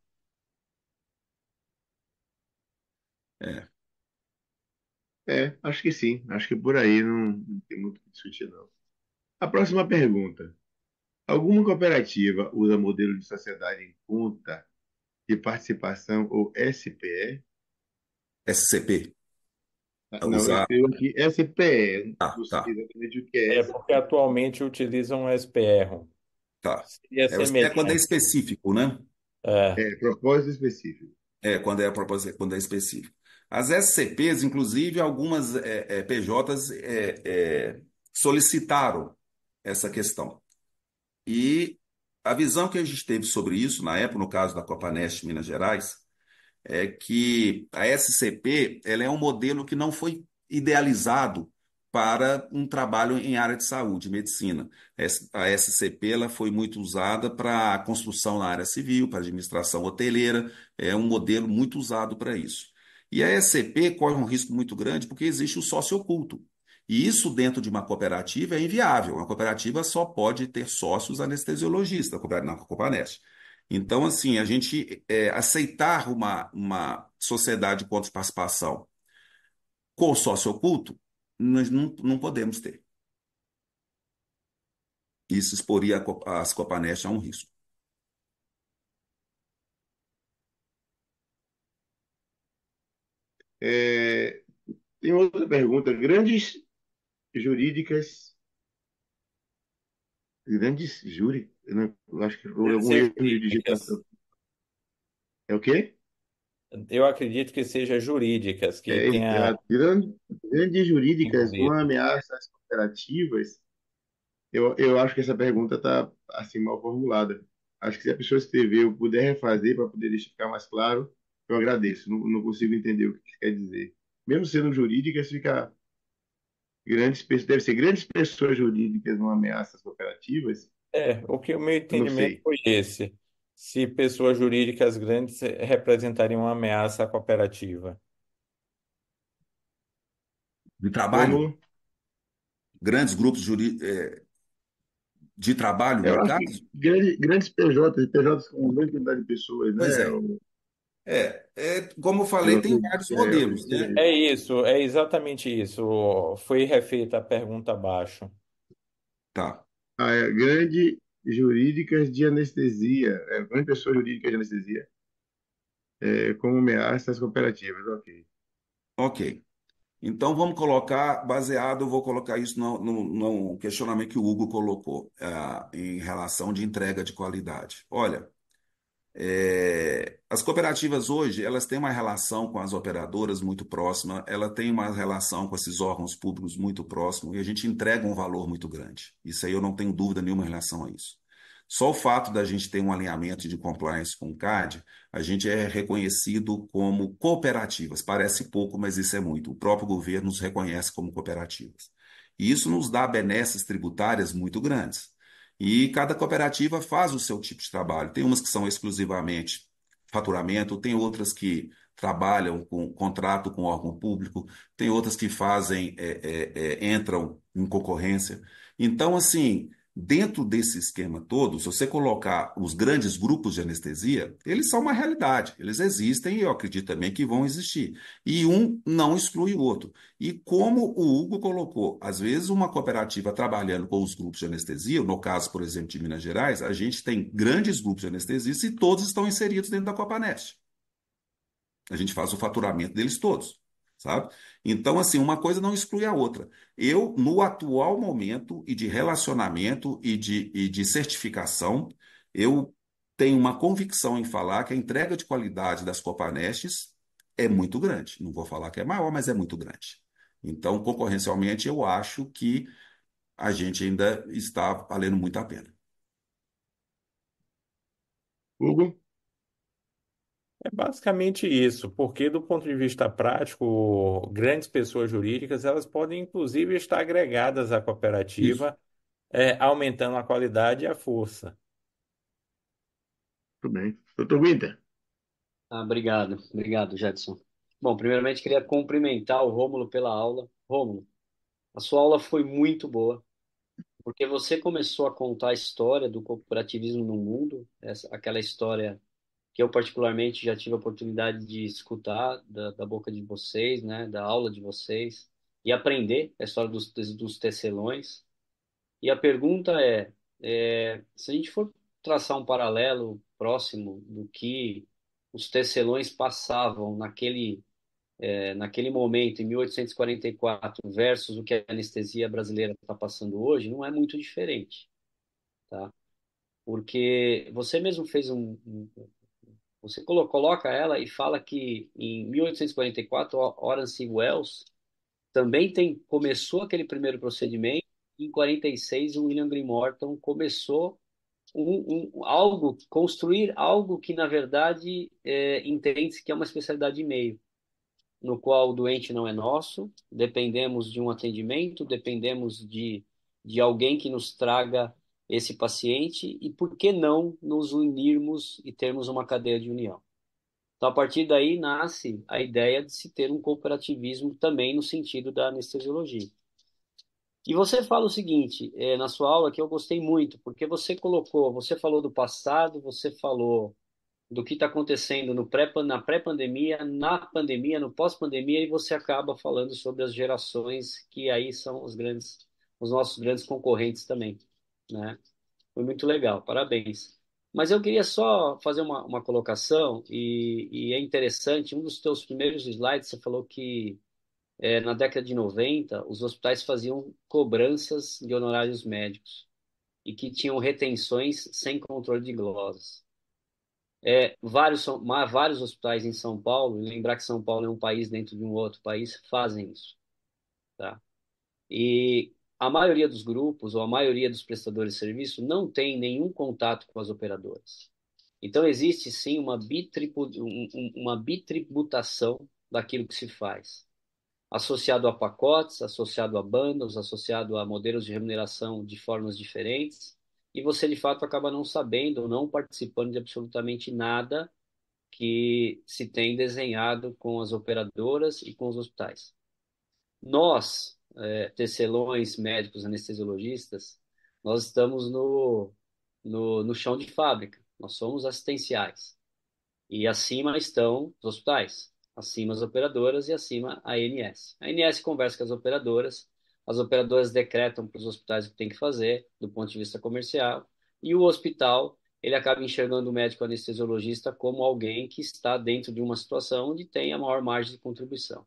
É. Acho que sim. Acho que por aí não tem muito o que discutir, não. A próxima pergunta. Alguma cooperativa usa modelo de sociedade em conta de participação ou SPE? SCP, Não, eu usar. escrevo aqui SPE. Tá, Não sei tá, exatamente o que é É porque SPE. atualmente utilizam o SPR. tá. Seria É, o SPE é quando é semelhante. específico, né? É. Propósito específico. É, quando é a proposta, quando é específico. As SCPs, inclusive, algumas PJs solicitaram essa questão. E a visão que a gente teve sobre isso, na época, no caso da Copanest Minas Gerais, é que a SCP ela é um modelo que não foi idealizado para um trabalho em área de saúde, medicina. A SCP ela foi muito usada para construção na área civil, para administração hoteleira, é um modelo muito usado para isso. E a SCP corre um risco muito grande porque existe o sócio oculto. E isso dentro de uma cooperativa é inviável. Uma cooperativa só pode ter sócios anestesiologistas na Copanest. Então, assim, a gente aceitar uma sociedade contra participação com sócio oculto, nós não podemos ter. Isso exporia as Copanest a um risco. É, tem outra pergunta. Grandes júri, eu eu acho que houve Deve algum ser erro de jurídicas. digitação. É o quê? Eu acredito que seja jurídicas, que tenha Grandes jurídicas, uma envolvido. ameaça às cooperativas. Eu acho que essa pergunta está assim mal formulada. Acho que se a pessoa escreveu, puder refazer para poder deixar ficar mais claro, eu agradeço. Não consigo entender o que quer dizer. Mesmo sendo jurídicas, fica deve ser grandes pessoas jurídicas não ameaças cooperativas. O que o meu Eu não entendimento sei. foi esse. Se pessoas jurídicas grandes representariam uma ameaça à cooperativa. De trabalho, Rômulo, grandes grupos de trabalho, eu no acho caso? que grandes PJs com uma grande quantidade de pessoas, Pois né? é. Como eu falei, Eu tem acredito vários modelos, que seja né? isso. É isso, é exatamente isso. Foi refeita a pergunta abaixo. Tá. Grande jurídicas de anestesia, grande pessoa jurídica de anestesia, como ameaça às cooperativas, ok. Ok. Então, vamos colocar, baseado, eu vou colocar isso no questionamento que o Hugo colocou, em relação de entrega de qualidade. Olha, as cooperativas hoje, elas têm uma relação com as operadoras muito próxima, ela tem uma relação com esses órgãos públicos muito próximo, e a gente entrega um valor muito grande. Isso aí eu não tenho dúvida nenhuma em relação a isso. Só o fato da gente ter um alinhamento de compliance com o CAD, a gente é reconhecido como cooperativas. Parece pouco, mas isso é muito. O próprio governo nos reconhece como cooperativas. E isso nos dá benesses tributárias muito grandes. E cada cooperativa faz o seu tipo de trabalho. Tem umas que são exclusivamente faturamento, tem outras que trabalham com contrato com órgão público, tem outras que fazem, entram em concorrência. Então, assim, dentro desse esquema todo, se você colocar os grandes grupos de anestesia, eles são uma realidade, eles existem e eu acredito também que vão existir. E um não exclui o outro. E como o Hugo colocou, às vezes uma cooperativa trabalhando com os grupos de anestesia, no caso, por exemplo, de Minas Gerais, a gente tem grandes grupos de anestesistas e todos estão inseridos dentro da Copanest. A gente faz o faturamento deles todos, sabe? Então, assim, uma coisa não exclui a outra. Eu, no atual momento e de relacionamento e de certificação, eu tenho uma convicção em falar que a entrega de qualidade das Copanestes é muito grande. Não vou falar que é maior, mas é muito grande. Então, concorrencialmente, eu acho que a gente ainda está valendo muito a pena. Hugo? É basicamente isso, porque do ponto de vista prático, grandes pessoas jurídicas, elas podem inclusive estar agregadas à Isso. cooperativa, aumentando a qualidade e a força. Tudo bem. Doutor Winter? Obrigado, obrigado, Jetson. Bom, primeiramente queria cumprimentar o Rômulo pela aula. Rômulo, a sua aula foi muito boa, porque você começou a contar a história do cooperativismo no mundo, aquela história que eu particularmente já tive a oportunidade de escutar da boca de vocês, né, da aula de vocês, e aprender a história dos tecelões. E a pergunta se a gente for traçar um paralelo próximo do que os tecelões passavam naquele momento, em 1844, versus o que a anestesia brasileira está passando hoje, não é muito diferente, tá? Porque você mesmo fez você coloca ela e fala que em 1844, Horace Wells também começou aquele primeiro procedimento. Em 46, o William Green Morton começou construir algo que, na verdade, entende-se que é uma especialidade de meio, no qual o doente não é nosso, dependemos de um atendimento, dependemos de alguém que nos traga esse paciente, e por que não nos unirmos e termos uma cadeia de união? Então, a partir daí nasce a ideia de se ter um cooperativismo também no sentido da anestesiologia. E você fala o seguinte, na sua aula, que eu gostei muito, porque você falou do passado, você falou do que está acontecendo na pré-pandemia, na pandemia, no pós-pandemia, e você acaba falando sobre as gerações que aí são os nossos grandes concorrentes também, né? Foi muito legal, parabéns. Mas eu queria só fazer uma colocação, e é interessante, um dos teus primeiros slides, você falou que na década de 90, os hospitais faziam cobranças de honorários médicos e que tinham retenções sem controle de glosas. Vários hospitais em São Paulo, e lembrar que São Paulo é um país dentro de um outro país, fazem isso, tá? E a maioria dos grupos, ou a maioria dos prestadores de serviço, não tem nenhum contato com as operadoras. Então, existe sim uma bitributação daquilo que se faz, associado a pacotes, associado a bundles, associado a modelos de remuneração de formas diferentes, e você de fato acaba não sabendo ou não participando de absolutamente nada que se tem desenhado com as operadoras e com os hospitais. Nós, tecelões, médicos, anestesiologistas, nós estamos no chão de fábrica, nós somos assistenciais. E acima estão os hospitais, acima as operadoras e acima a ANS. A ANS conversa com as operadoras decretam para os hospitais o que tem que fazer do ponto de vista comercial, e o hospital, ele acaba enxergando o médico anestesiologista como alguém que está dentro de uma situação onde tem a maior margem de contribuição.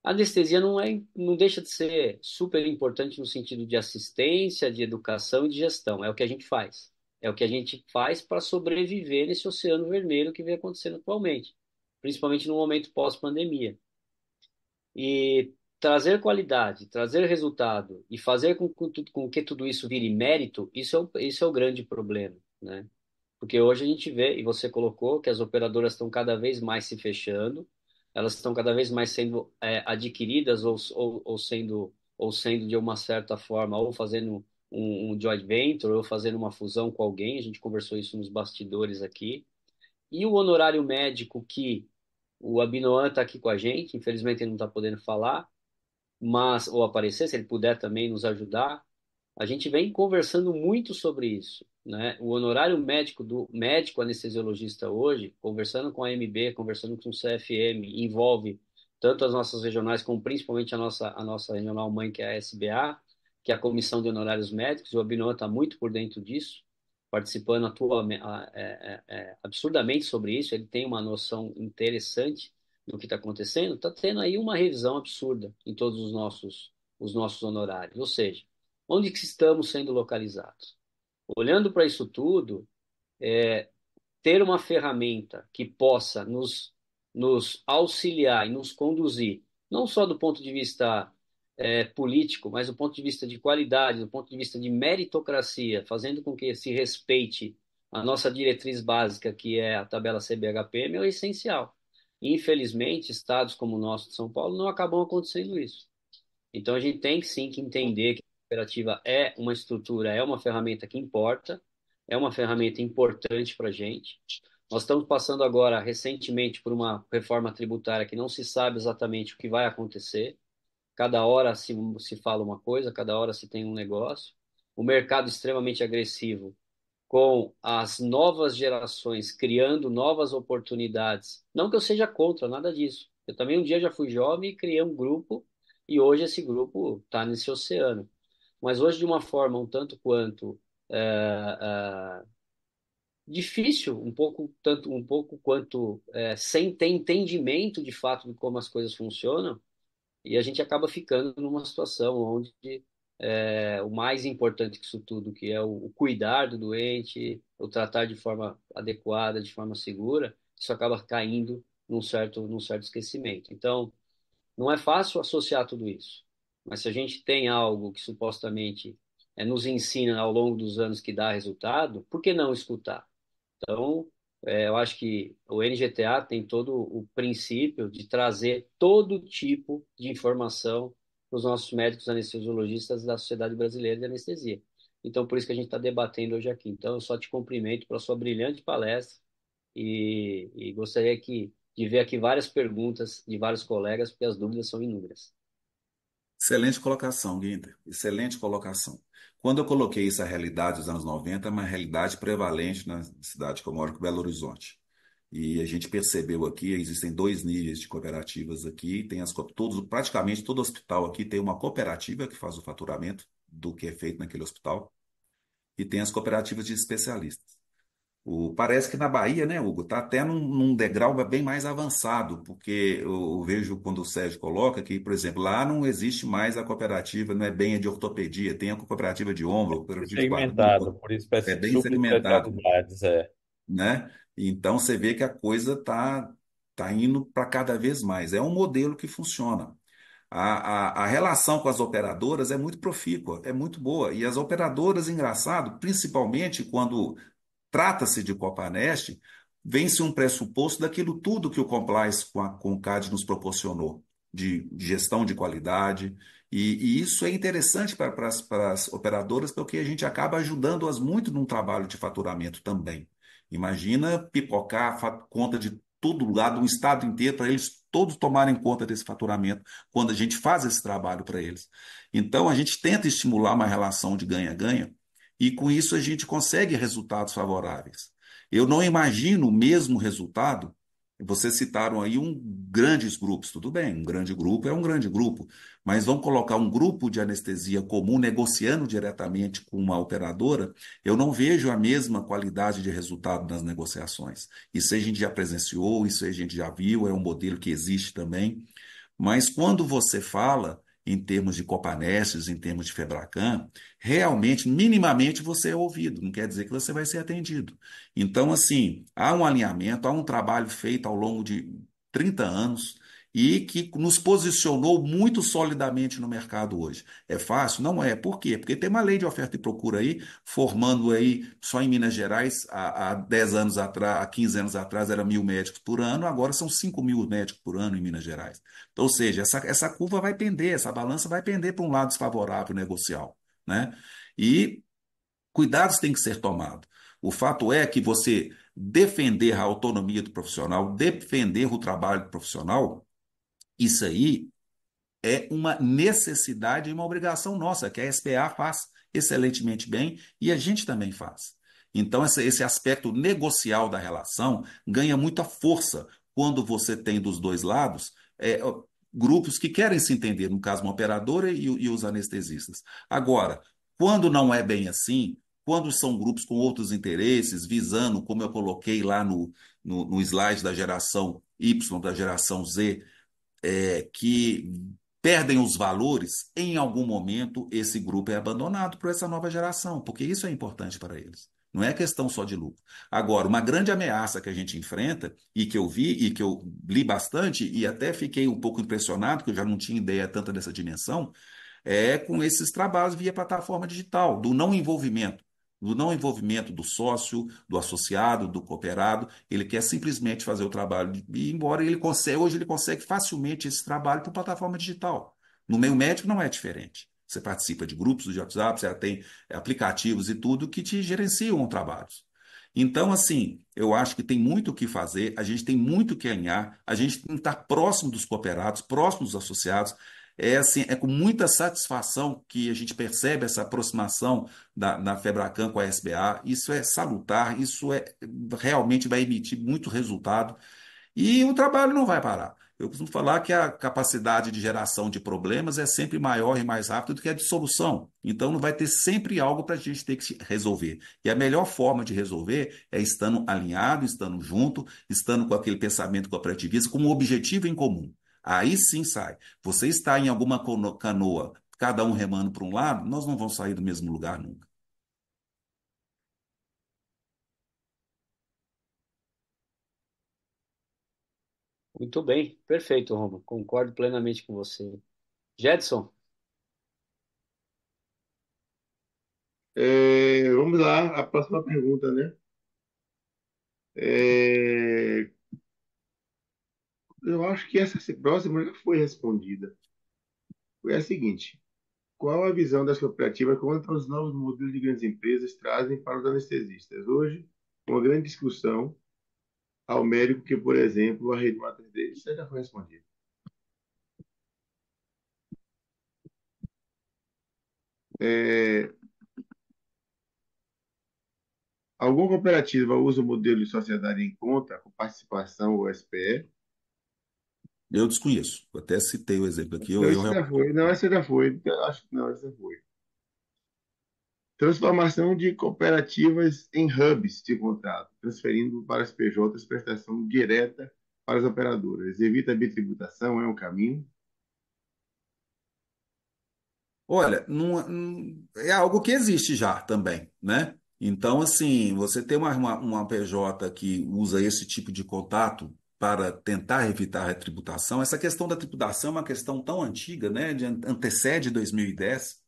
A anestesia não deixa de ser super importante no sentido de assistência, de educação e de gestão. É o que a gente faz. É o que a gente faz para sobreviver nesse oceano vermelho que vem acontecendo atualmente, principalmente no momento pós-pandemia. E trazer qualidade, trazer resultado e fazer com que tudo isso vire mérito, isso é o grande problema, né? Porque hoje a gente vê, e você colocou, que as operadoras estão cada vez mais se fechando, elas estão cada vez mais sendo adquiridas ou sendo de uma certa forma, ou fazendo um joint venture, ou fazendo uma fusão com alguém, a gente conversou isso nos bastidores aqui. E o honorário médico que o Abinoam está aqui com a gente, infelizmente ele não está podendo falar, mas ou aparecer, se ele puder também nos ajudar. A gente vem conversando muito sobre isso, né? O honorário médico do médico anestesiologista hoje, conversando com a AMB, conversando com o CFM, envolve tanto as nossas regionais como principalmente a nossa regional mãe, que é a SBA, que é a Comissão de Honorários Médicos. O Abinoam está muito por dentro disso, participando absurdamente sobre isso. Ele tem uma noção interessante do que está acontecendo. Está tendo aí uma revisão absurda em todos os nossos honorários. Ou seja, onde que estamos sendo localizados? Olhando para isso tudo, ter uma ferramenta que possa nos auxiliar e nos conduzir, não só do ponto de vista político, mas do ponto de vista de qualidade, do ponto de vista de meritocracia, fazendo com que se respeite a nossa diretriz básica, que é a tabela CBHPM, é o essencial. Infelizmente, estados como o nosso de São Paulo não acabam acontecendo isso. Então, a gente tem sim que entender que a cooperativa é uma estrutura, é uma ferramenta que importa, é uma ferramenta importante para a gente. Nós estamos passando agora, recentemente, por uma reforma tributária que não se sabe exatamente o que vai acontecer. Cada hora se fala uma coisa, cada hora se tem um negócio. O mercado extremamente agressivo, com as novas gerações criando novas oportunidades. Não que eu seja contra nada disso. Eu também um dia já fui jovem e criei um grupo, e hoje esse grupo está nesse oceano. Mas hoje, de uma forma um tanto quanto difícil, um pouco quanto sem ter entendimento de fato de como as coisas funcionam, e a gente acaba ficando numa situação onde o mais importante que isso tudo, que é o cuidar do doente, o tratar de forma adequada, de forma segura, isso acaba caindo num certo esquecimento. Então, não é fácil associar tudo isso, mas se a gente tem algo que supostamente nos ensina ao longo dos anos que dá resultado, por que não escutar? Então, eu acho que o NGTA tem todo o princípio de trazer todo tipo de informação para os nossos médicos anestesiologistas da Sociedade Brasileira de Anestesia. Então, por isso que a gente está debatendo hoje aqui. Então, eu só te cumprimento pela sua brilhante palestra e gostaria de ver aqui várias perguntas de vários colegas, porque as dúvidas são inúmeras. Excelente colocação, Guinter. Excelente colocação. Quando eu coloquei isso, a realidade dos anos 90 é uma realidade prevalente na cidade que eu moro, que é Belo Horizonte. E a gente percebeu aqui, existem dois níveis de cooperativas aqui, praticamente todo hospital aqui tem uma cooperativa que faz o faturamento do que é feito naquele hospital, e tem as cooperativas de especialistas. Parece que na Bahia, né, Hugo, está até num degrau bem mais avançado, porque eu vejo quando o Sérgio coloca que, por exemplo, lá não existe mais a cooperativa, não é bem a de ortopedia, tem a cooperativa de ombro, a cooperativa de Segmentado quadril, por é bem segmentado, subespecialidades, é. né? Então você vê que a coisa tá indo para cada vez mais. É um modelo que funciona. A relação com as operadoras é muito profícua, é muito boa. E as operadoras, engraçado, principalmente quando trata-se de Copanest, vem-se um pressuposto daquilo tudo que o compliance com o CAD nos proporcionou, de gestão de qualidade, e isso é interessante para as operadoras, porque a gente acaba ajudando-as muito num trabalho de faturamento também. Imagina pipocar a conta de todo lugar, do estado inteiro, para eles todos tomarem conta desse faturamento, quando a gente faz esse trabalho para eles. Então, a gente tenta estimular uma relação de ganha-ganha, e com isso a gente consegue resultados favoráveis. Eu não imagino o mesmo resultado. Vocês citaram aí grandes grupos, tudo bem, um grande grupo é um grande grupo, mas vamos colocar um grupo de anestesia comum negociando diretamente com uma operadora, eu não vejo a mesma qualidade de resultado nas negociações. Isso a gente já presenciou, isso a gente já viu, é um modelo que existe também. Mas quando você fala em termos de Copanestes, em termos de Febracan, realmente, minimamente, você é ouvido, não quer dizer que você vai ser atendido. Então, assim, há um alinhamento, há um trabalho feito ao longo de 30 anos e que nos posicionou muito solidamente no mercado hoje. É fácil? Não é. Por quê? Porque tem uma lei de oferta e procura aí, formando aí, só em Minas Gerais, há 10 anos atrás, há 15 anos atrás, era 1.000 médicos por ano, agora são 5.000 médicos por ano em Minas Gerais. Então, ou seja, essa curva vai pender, essa balança vai pender para um lado desfavorável negocial, né? E cuidados têm que ser tomados. O fato é que você defender a autonomia do profissional, defender o trabalho do profissional, isso aí é uma necessidade e uma obrigação nossa, que a SPA faz excelentemente bem e a gente também faz. Então, esse aspecto negocial da relação ganha muita força quando você tem dos dois lados grupos que querem se entender, no caso, uma operadora e os anestesistas. Agora, quando não é bem assim, quando são grupos com outros interesses, visando, como eu coloquei lá no slide da geração Y, da geração Z, que perdem os valores, em algum momento esse grupo é abandonado por essa nova geração, porque isso é importante para eles. Não é questão só de lucro. Agora, uma grande ameaça que a gente enfrenta, e que eu vi, e que eu li bastante, e até fiquei um pouco impressionado, que eu já não tinha ideia tanta dessa dimensão, é com esses trabalhos via plataforma digital, do não envolvimento do sócio, do associado, do cooperado. Ele quer simplesmente fazer o trabalho e ir embora. Hoje ele consegue facilmente esse trabalho por plataforma digital. No meio médico não é diferente. Você participa de grupos de WhatsApp, você tem aplicativos e tudo que te gerenciam trabalhos. Então, assim, eu acho que tem muito o que fazer, a gente tem muito o que alinhar, a gente tem que estar próximo dos cooperados, próximo dos associados. É assim, é com muita satisfação que a gente percebe essa aproximação da Febracan com a SBA. Isso é salutar, realmente vai emitir muito resultado e o trabalho não vai parar. Eu costumo falar que a capacidade de geração de problemas é sempre maior e mais rápida do que a de solução. Então, não vai ter sempre algo para a gente ter que resolver. E a melhor forma de resolver é estando alinhado, estando junto, estando com aquele pensamento cooperativista, com um objetivo em comum. Aí sim sai. Você está em alguma canoa, cada um remando para um lado, nós não vamos sair do mesmo lugar nunca. Muito bem, perfeito, Roma. Concordo plenamente com você. Jedson, Vamos lá, a próxima pergunta, né? É, eu acho que essa próxima já foi respondida. Foi a seguinte: qual a visão das cooperativas quanto aos novos modelos de grandes empresas trazem para os anestesistas? Hoje, uma grande discussão ao médico que, por exemplo, a rede matriz dele, isso já foi respondido. É, alguma cooperativa usa o modelo de sociedade em conta, com participação ou SPE? Eu desconheço. Eu até citei o exemplo aqui. Não, isso já foi. Não, essa já foi. Eu acho que não, essa foi. Transformação de cooperativas em hubs de contrato, transferindo para as PJs prestação direta para as operadoras. Evita a bitributação, é um caminho. Olha, é algo que existe já também, né? Então, assim, você tem uma PJ que usa esse tipo de contato para tentar evitar a tributação. Essa questão da tributação é uma questão tão antiga, né? Antecede 2010.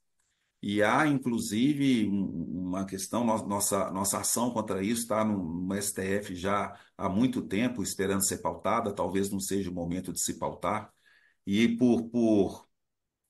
E há, inclusive, uma questão, nossa ação contra isso está no STF já há muito tempo, esperando ser pautada, talvez não seja o momento de se pautar. E por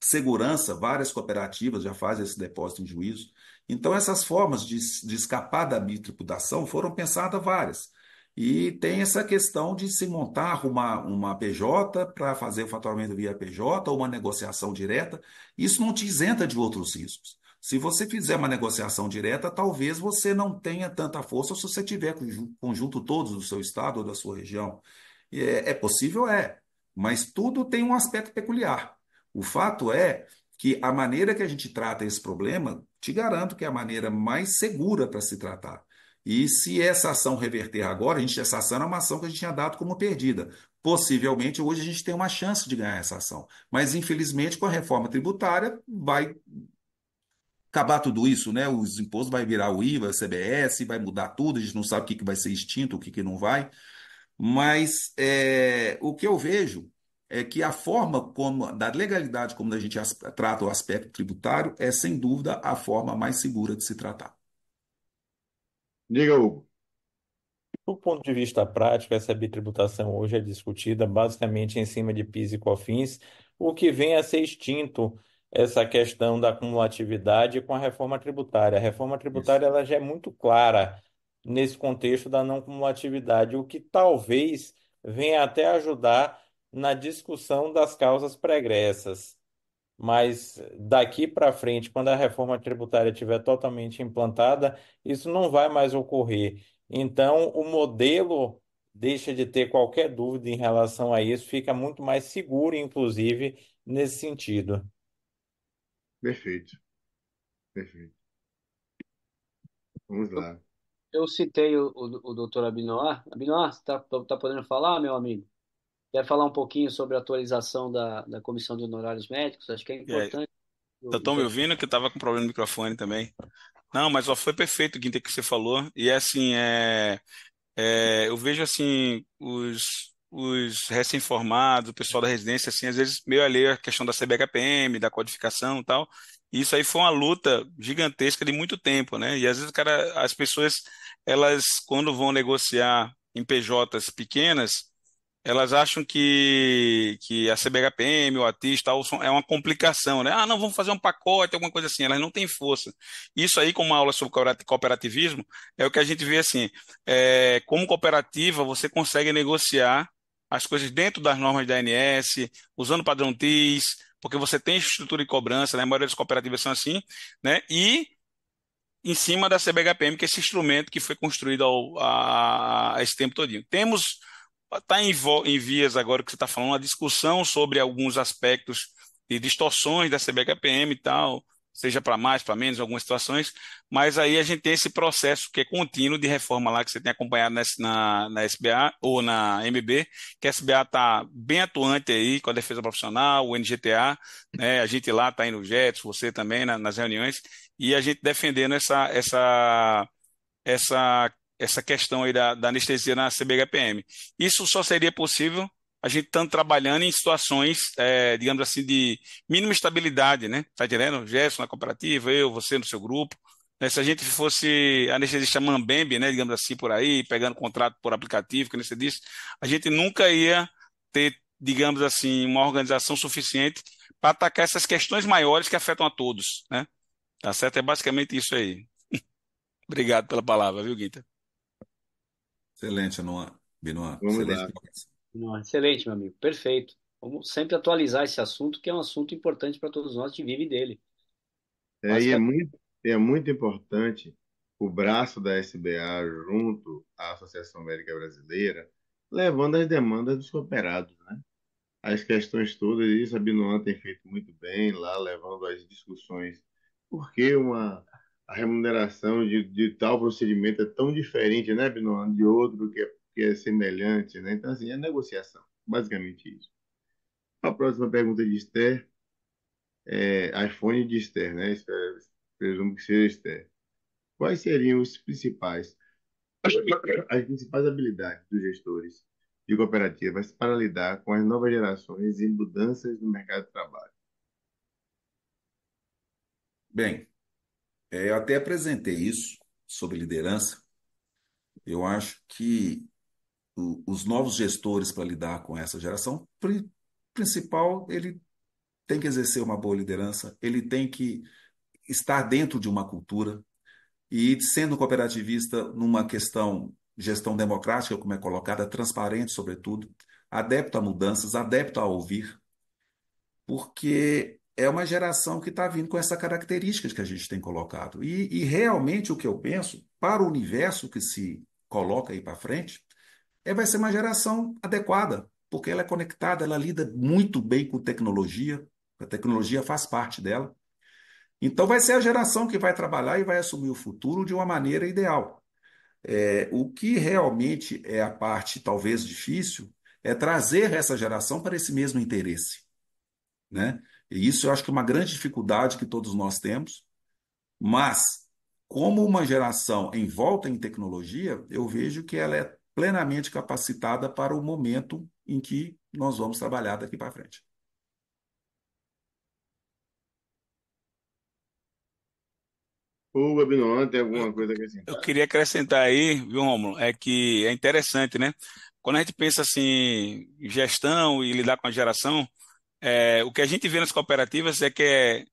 segurança, várias cooperativas já fazem esse depósito em juízo. Então, essas formas de escapar da bitributação foram pensadas várias. E tem essa questão de se montar uma PJ para fazer o faturamento via PJ ou uma negociação direta. Isso não te isenta de outros riscos. Se você fizer uma negociação direta, talvez você não tenha tanta força se você tiver conjunto todos do seu estado ou da sua região. É possível? É. Mas tudo tem um aspecto peculiar. O fato é que a maneira que a gente trata esse problema, te garanto que é a maneira mais segura para se tratar. E se essa ação reverter agora, essa ação era uma ação que a gente tinha dado como perdida. Possivelmente hoje a gente tem uma chance de ganhar essa ação. Mas, infelizmente, com a reforma tributária, vai acabar tudo isso, né? Os impostos vai virar o IVA, CBS, vai mudar tudo, a gente não sabe o que vai ser extinto, o que não vai. Mas o que eu vejo é que a forma como, da legalidade como a gente trata o aspecto tributário é, sem dúvida, a forma mais segura de se tratar. Diga, Hugo. Do ponto de vista prático, essa bitributação hoje é discutida basicamente em cima de PIS e COFINS, o que vem a ser extinto essa questão da cumulatividade com a reforma tributária. A reforma Isso. tributária ela já é muito clara nesse contexto da não cumulatividade, o que talvez venha até ajudar na discussão das causas pregressas. Mas daqui para frente, quando a reforma tributária estiver totalmente implantada, isso não vai mais ocorrer. Então, o modelo deixa de ter qualquer dúvida em relação a isso, fica muito mais seguro, inclusive, nesse sentido. Perfeito, perfeito. Vamos Eu, lá. eu citei o doutor Abinoar. Abinoar, você tá podendo falar, meu amigo? Quer falar um pouquinho sobre a atualização da Comissão de Honorários Médicos? Acho que é E aí, importante o estão me seu. ouvindo que eu tava com problema no microfone também. Não, mas ó, foi perfeito, Guinter, que você falou. E é assim, eu vejo assim, os recém-formados, o pessoal da residência, assim, às vezes meio alheio à questão da CBHPM, da codificação e tal. E isso aí foi uma luta gigantesca de muito tempo, né? E às vezes, cara, as pessoas, elas, quando vão negociar em PJs pequenas, elas acham que a CBHPM ou a TIS tal é uma complicação, né? Ah, não, vamos fazer um pacote, alguma coisa assim. Elas não têm força. Isso aí, como uma aula sobre cooperativismo, é o que a gente vê assim. Como cooperativa, você consegue negociar as coisas dentro das normas da ANS, usando o padrão TIS, porque você tem estrutura de cobrança, né? A maioria das cooperativas são assim, né? E em cima da CBHPM, que é esse instrumento que foi construído a esse tempo todinho. Está em vias agora que você está falando, uma discussão sobre alguns aspectos de distorções da CBHPM e tal, seja para mais, para menos, em algumas situações, mas aí a gente tem esse processo que é contínuo de reforma lá, que você tem acompanhado na SBA ou na MB, que a SBA está bem atuante aí com a defesa profissional, o NGTA, né, a gente lá está indo no JETS, você também nas reuniões, e a gente defendendo essa, essa questão aí da anestesia na CBHPM. Isso só seria possível a gente estando trabalhando em situações, digamos assim, de mínima estabilidade, né? Tá entendendo? Gerson na cooperativa, eu, você no seu grupo. Né? Se a gente fosse anestesista mambembe, né, digamos assim, por aí, pegando contrato por aplicativo, que nem você disse, a gente nunca ia ter, digamos assim, uma organização suficiente para atacar essas questões maiores que afetam a todos, né? Tá certo? É basicamente isso aí. Obrigado pela palavra, viu, Guita? Excelente, Noah. Benoit. Vamos Excelente lá. colocação. Não, excelente, meu amigo. Perfeito. Vamos sempre atualizar esse assunto, que é um assunto importante para todos nós que vive dele. E Basicamente, é muito importante o braço da SBA junto à Associação Médica Brasileira, levando as demandas dos cooperados, né? As questões todas, isso a Binoam tem feito muito bem lá, levando as discussões. Por que a remuneração de tal procedimento é tão diferente, né, Binoam, de outro que é semelhante, né? Então, assim, é negociação, basicamente isso. A próxima pergunta de Esther iPhone de Esther, né? Presumo que seja Esther. Quais seriam as principais habilidades dos gestores de cooperativas para lidar com as novas gerações e mudanças no mercado de trabalho? Bem, eu até apresentei isso sobre liderança. Eu acho que os novos gestores para lidar com essa geração, principal, ele tem que exercer uma boa liderança, ele tem que estar dentro de uma cultura e, sendo cooperativista numa questão gestão democrática, como é colocada, transparente, sobretudo, adepto a mudanças, adepto a ouvir, porque é uma geração que está vindo com essa característica que a gente tem colocado. E realmente o que eu penso, para o universo que se coloca aí para frente, vai ser uma geração adequada, porque ela é conectada, ela lida muito bem com tecnologia, a tecnologia faz parte dela. Então vai ser a geração que vai trabalhar e vai assumir o futuro de uma maneira ideal. O que realmente é a parte talvez difícil é trazer essa geração para esse mesmo interesse, né? E isso eu acho que é uma grande dificuldade que todos nós temos, mas como uma geração envolta em tecnologia, eu vejo que ela é plenamente capacitada para o momento em que nós vamos trabalhar daqui para frente. O Gabinoan tem Eu, alguma coisa a eu acrescentar? queria acrescentar aí, viu, Rômulo, é que é interessante, né? Quando a gente pensa assim, em gestão e lidar com a geração, o que a gente vê nas cooperativas é que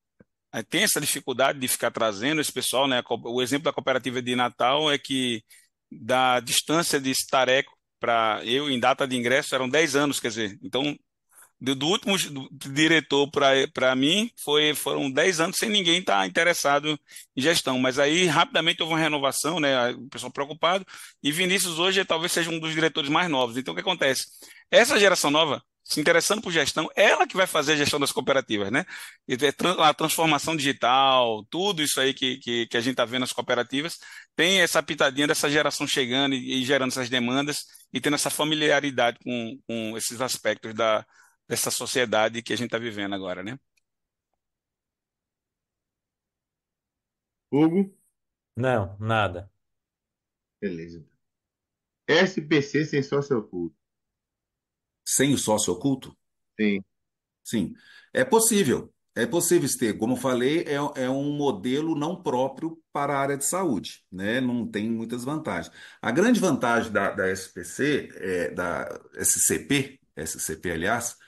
tem essa dificuldade de ficar trazendo esse pessoal, né? O exemplo da cooperativa de Natal é que da distância de Stareco para eu, em data de ingresso, eram 10 anos, quer dizer, então do último diretor para mim foram 10 anos sem ninguém estar interessado em gestão, mas aí rapidamente houve uma renovação, né? O pessoal preocupado, e Vinícius hoje talvez seja um dos diretores mais novos. Então o que acontece? Essa geração nova se interessando por gestão, ela que vai fazer a gestão das cooperativas, né? A transformação digital, tudo isso aí que a gente está vendo nas cooperativas, tem essa pitadinha dessa geração chegando e gerando essas demandas e tendo essa familiaridade com esses aspectos dessa sociedade que a gente está vivendo agora, né? Hugo? Não, nada. Beleza. SPC sem sócio oculto. Sem o sócio oculto? Sim. Sim, é possível. É possível ter. Como eu falei, é um modelo não próprio para a área de saúde, né? Não tem muitas vantagens. A grande vantagem da SPC, da SCP, aliás,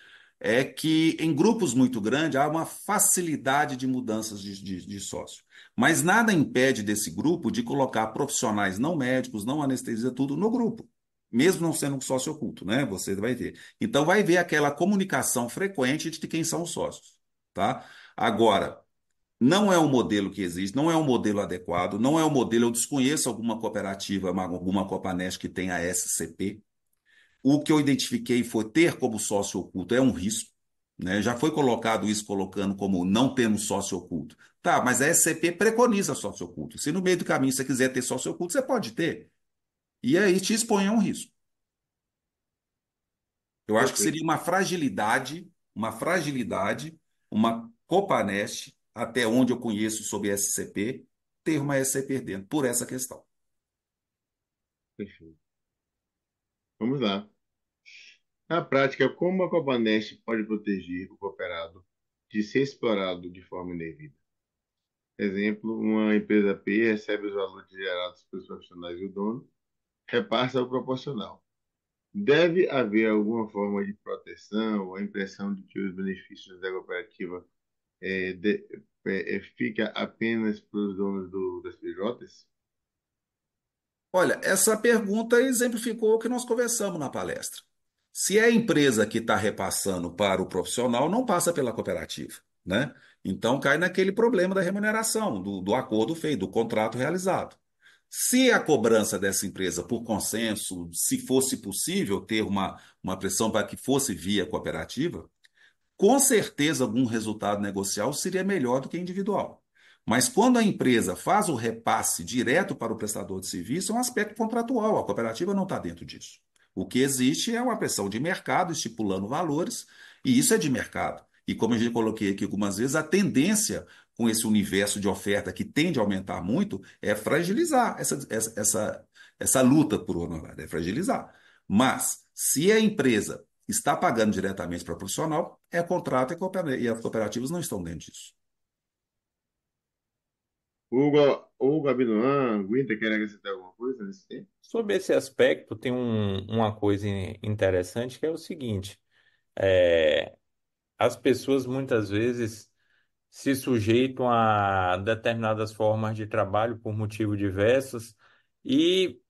é que em grupos muito grandes há uma facilidade de mudanças de sócio. Mas nada impede desse grupo de colocar profissionais não médicos, não anestesia, tudo no grupo. Mesmo não sendo um sócio oculto, né? Você vai ver. Então vai ver aquela comunicação frequente de quem são os sócios, tá? Agora, não é um modelo que existe, não é um modelo adequado, não é um modelo, eu desconheço alguma cooperativa, alguma Copanest que tenha SCP. O que eu identifiquei foi ter como sócio oculto é um risco, né? Já foi colocado isso colocando como não tendo sócio oculto. Tá, mas a SCP preconiza sócio oculto. Se no meio do caminho você quiser ter sócio oculto, você pode ter. E aí te expõe a um risco. Eu acho que Perfeito. seria uma fragilidade, uma Copanest, até onde eu conheço sobre SCP, ter uma SCP dentro, por essa questão. Perfeito. Vamos lá. Na prática, como a Copanest pode proteger o cooperado de ser explorado de forma indevida? Exemplo, uma empresa P recebe os valores gerados pelos profissionais e o dono, repassa o proporcional. Deve haver alguma forma de proteção ou a impressão de que os benefícios da cooperativa fica apenas para os donos das PJs? Olha, essa pergunta exemplificou o que nós conversamos na palestra. Se é a empresa que está repassando para o profissional, não passa pela cooperativa, né? Então cai naquele problema da remuneração, do acordo feito, do contrato realizado. Se a cobrança dessa empresa por consenso, se fosse possível ter uma pressão para que fosse via cooperativa, com certeza algum resultado negocial seria melhor do que individual. Mas quando a empresa faz o repasse direto para o prestador de serviço, é um aspecto contratual, a cooperativa não está dentro disso. O que existe é uma pressão de mercado estipulando valores, e isso é de mercado. E como eu já coloquei aqui algumas vezes, a tendência com esse universo de oferta que tende a aumentar muito é fragilizar essa luta por honorário, é fragilizar. Mas, se a empresa está pagando diretamente para o profissional, é contrato e as cooperativas não estão dentro disso. Hugo Abinoam, Guinta, quer acrescentar alguma coisa nesse tempo? Sobre esse aspecto, tem uma coisa interessante que é o seguinte: é, as pessoas muitas vezes se sujeitam a determinadas formas de trabalho por motivos diversos, e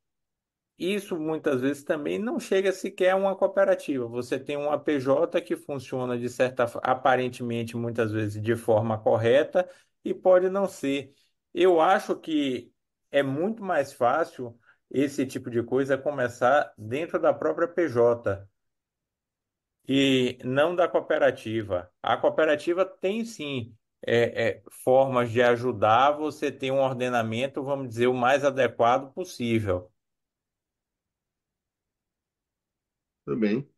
isso muitas vezes também não chega sequer a uma cooperativa. Você tem uma PJ que funciona de certa, aparentemente, muitas vezes de forma correta e pode não ser. Eu acho que é muito mais fácil esse tipo de coisa começar dentro da própria PJ e não da cooperativa. A cooperativa tem sim formas de ajudar você ter um ordenamento, vamos dizer, o mais adequado possível. Tudo bem.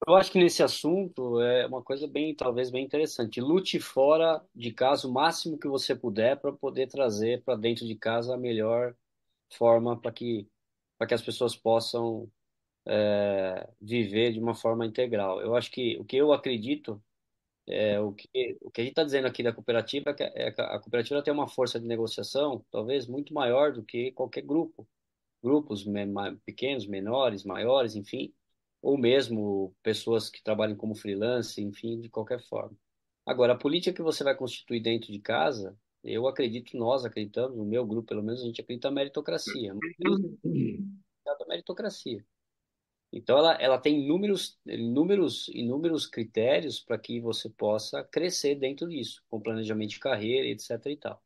Eu acho que nesse assunto é uma coisa bem, talvez bem interessante. Lute fora de casa o máximo que você puder para poder trazer para dentro de casa a melhor forma para que as pessoas possam viver de uma forma integral. Eu acho que o que eu acredito o que a gente está dizendo aqui da cooperativa é que a cooperativa tem uma força de negociação talvez muito maior do que qualquer grupo. Grupos pequenos, menores, maiores, enfim, ou mesmo pessoas que trabalham como freelance, enfim, de qualquer forma. Agora, a política que você vai constituir dentro de casa, eu acredito, nós acreditamos, no meu grupo pelo menos, a gente acredita na meritocracia, mas a meritocracia. Então, ela tem inúmeros critérios para que você possa crescer dentro disso, com planejamento de carreira, etc. e tal.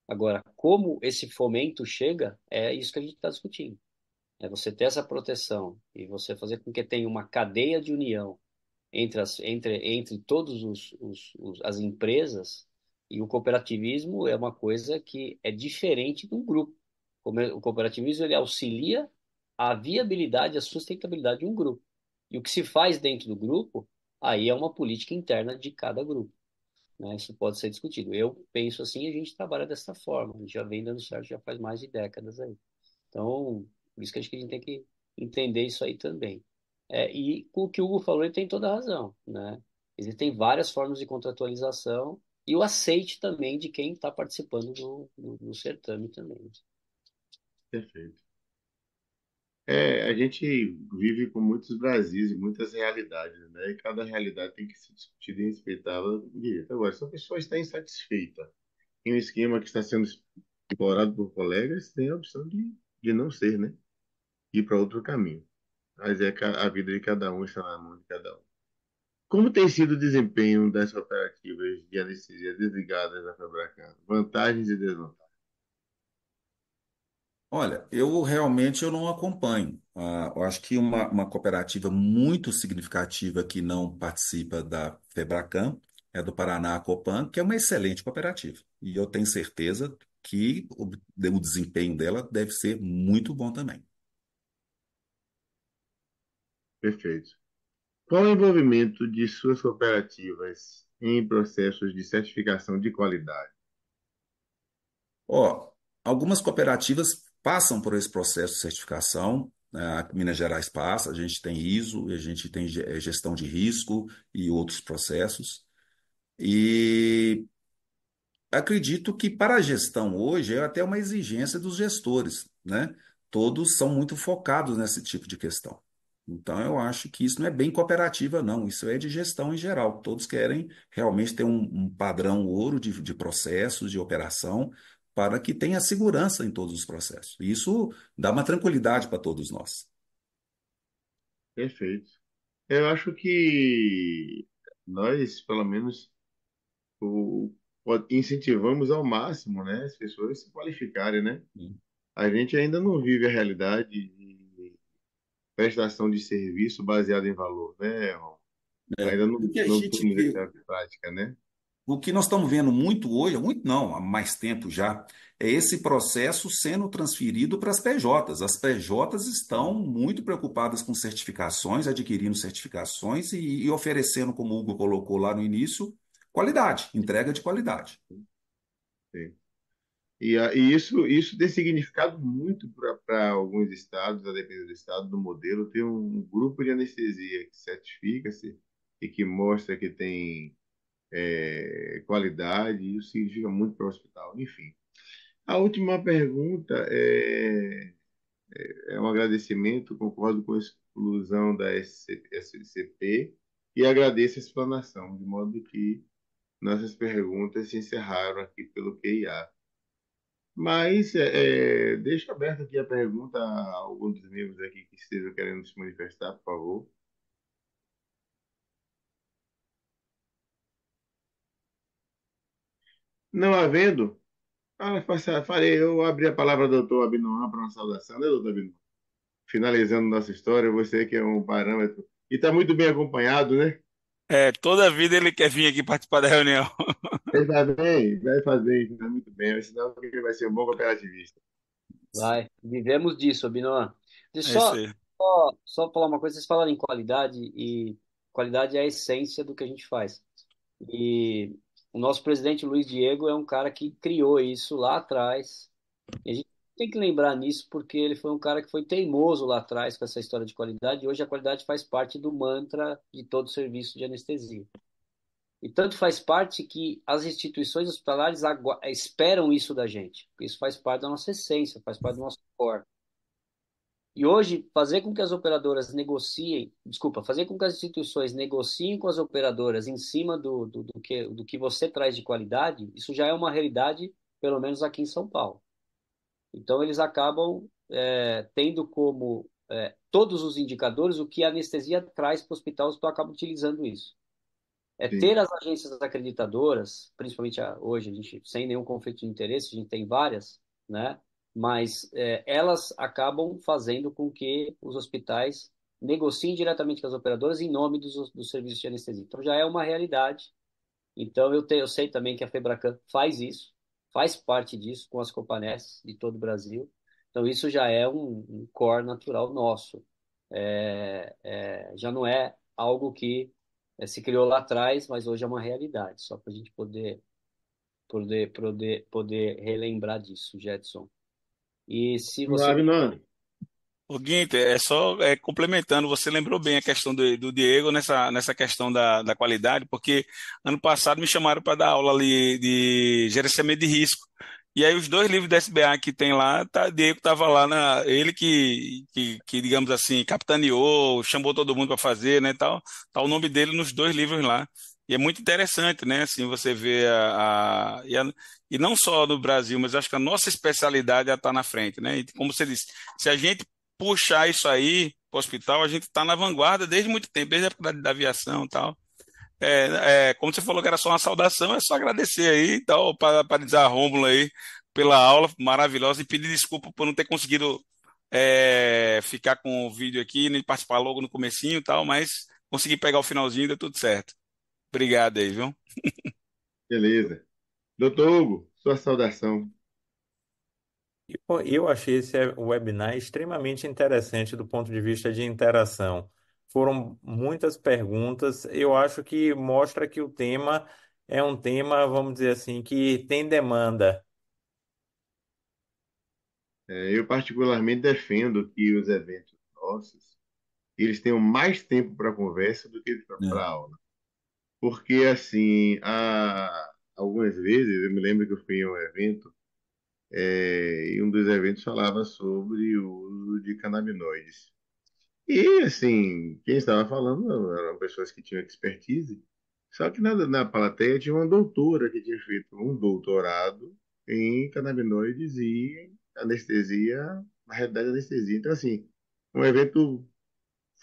Agora, como esse fomento chega, é isso que a gente está discutindo. É você ter essa proteção e você fazer com que tenha uma cadeia de união entre todos as empresas, e o cooperativismo é uma coisa que é diferente de um grupo. O cooperativismo ele auxilia a viabilidade, a sustentabilidade de um grupo. E o que se faz dentro do grupo, aí é uma política interna de cada grupo, né? Isso pode ser discutido. Eu penso assim, a gente trabalha dessa forma, a gente já vem dando certo já faz mais de décadas aí. Então, por isso que acho que a gente tem que entender isso aí também. E com o que o Hugo falou, ele tem toda a razão, né? Existem várias formas de contratualização e o aceite também de quem está participando do certame também. Perfeito. A gente vive com muitos Brasis e muitas realidades, né? E cada realidade tem que ser discutida e respeitada direito. Agora, se a pessoa está insatisfeita em um esquema que está sendo explorado por colegas, tem a opção de não ser, né? Ir para outro caminho. Mas a vida de cada um está na mão de cada um. Como tem sido o desempenho das operativas de anestesia desligadas da Febracan? Vantagens e desvantagens? Olha, eu realmente eu não acompanho. Eu acho que uma cooperativa muito significativa que não participa da Febracan é do Paraná, a Copan, que é uma excelente cooperativa. E eu tenho certeza que o desempenho dela deve ser muito bom também. Perfeito. Qual o envolvimento de suas cooperativas em processos de certificação de qualidade? Ó, algumas cooperativas passam por esse processo de certificação, né? A Minas Gerais passa, a gente tem ISO, a gente tem gestão de risco e outros processos. E acredito que para a gestão hoje é até uma exigência dos gestores, né? Todos são muito focados nesse tipo de questão. Então, eu acho que isso não é bem cooperativa, não. Isso é de gestão em geral. Todos querem realmente ter um padrão ouro de processos, de operação, para que tenha segurança em todos os processos. Isso dá uma tranquilidade para todos nós. Perfeito. Eu acho que nós, pelo menos, o, incentivamos ao máximo, né, as pessoas se qualificarem, né? A gente ainda não vive a realidade de prestação de serviço baseado em valor, né, Ron? É, Ainda o que a não gente temos vê. essa prática, né? O que nós estamos vendo muito hoje, muito não, há mais tempo já, é esse processo sendo transferido para as PJs. As PJs estão muito preocupadas com certificações, adquirindo certificações e oferecendo, como o Hugo colocou lá no início, qualidade, entrega de qualidade. Sim. E isso tem significado muito para alguns estados, a depender do estado, do modelo, ter um grupo de anestesia que certifica-se e que mostra que tem qualidade, e isso significa muito para o hospital. Enfim, a última pergunta é um agradecimento, concordo com a exclusão da SCP e agradeço a explanação, de modo que nossas perguntas se encerraram aqui pelo QIA. Mas deixo aberto aqui a pergunta a algum dos membros aqui que estejam querendo se manifestar, por favor. Não havendo, farei eu abrir a palavra ao doutor Abinoam para uma saudação, né, doutor Abinoam? Finalizando nossa história, você que é um parâmetro e está muito bem acompanhado, né? Toda vida ele quer vir aqui participar da reunião. Ele está bem, vai fazer, está muito bem, senão ele vai ser um bom cooperativista. Vai, vivemos disso, Abinoam. Deixa É isso só aí. só falar uma coisa, vocês falaram em qualidade, e qualidade é a essência do que a gente faz. E o nosso presidente Luiz Diego é um cara que criou isso lá atrás. E a gente tem que lembrar nisso porque ele foi um cara que foi teimoso lá atrás com essa história de qualidade. E hoje a qualidade faz parte do mantra de todo serviço de anestesia. E tanto faz parte que as instituições hospitalares esperam isso da gente. Porque isso faz parte da nossa essência, faz parte do nosso core. E hoje, fazer com que as operadoras negociem, desculpa, fazer com que as instituições negociem com as operadoras em cima do que você traz de qualidade, isso já é uma realidade, pelo menos aqui em São Paulo. Então, eles acabam tendo como todos os indicadores o que a anestesia traz para o hospital acaba utilizando isso. Sim. Ter as agências acreditadoras, principalmente hoje, a gente, sem nenhum conflito de interesse, a gente tem várias, né? Mas elas acabam fazendo com que os hospitais negociem diretamente com as operadoras em nome dos serviços de anestesia. Então já é uma realidade. Então eu sei também que a Febracan faz isso, faz parte disso com as Copanes de todo o Brasil. Então isso já é um core natural nosso. Já não é algo que se criou lá atrás, mas hoje é uma realidade, só para a gente poder relembrar disso, Jetson. E se Vamos lá, você. Abinone. O Guinter, só complementando, você lembrou bem a questão do Diego nessa questão da qualidade, porque ano passado me chamaram para dar aula ali de gerenciamento de risco. E aí os dois livros da SBA que tem lá, Diego estava lá, ele que, digamos assim, capitaneou, chamou todo mundo para fazer, né, tal, tá o nome dele nos dois livros lá. E é muito interessante, né, assim, você vê e não só no Brasil, mas acho que a nossa especialidade está na frente, né, e como você disse, se a gente puxar isso aí para o hospital, a gente está na vanguarda desde muito tempo, desde a época da aviação e tal. Como você falou que era só uma saudação, é só agradecer aí e tal, parabenizar a Rômulo aí pela aula maravilhosa e pedir desculpa por não ter conseguido ficar com o vídeo aqui, nem participar logo no comecinho e tal, mas consegui pegar o finalzinho e deu tudo certo. Obrigado aí, viu? Beleza. Doutor Hugo, sua saudação. Eu achei esse webinar extremamente interessante do ponto de vista de interação. Foram muitas perguntas. Eu acho que mostra que o tema é um tema, vamos dizer assim, que tem demanda. Eu particularmente defendo que os eventos nossos, eles tenham mais tempo para conversa do que para É. aula. Porque, assim, algumas vezes, eu me lembro que eu fui em um evento, e um dos eventos falava sobre o uso de canabinoides. E, assim, quem estava falando eram pessoas que tinham expertise, só que na plateia tinha uma doutora que tinha feito um doutorado em canabinoides e em anestesia, na realidade, anestesia. Então, assim, um evento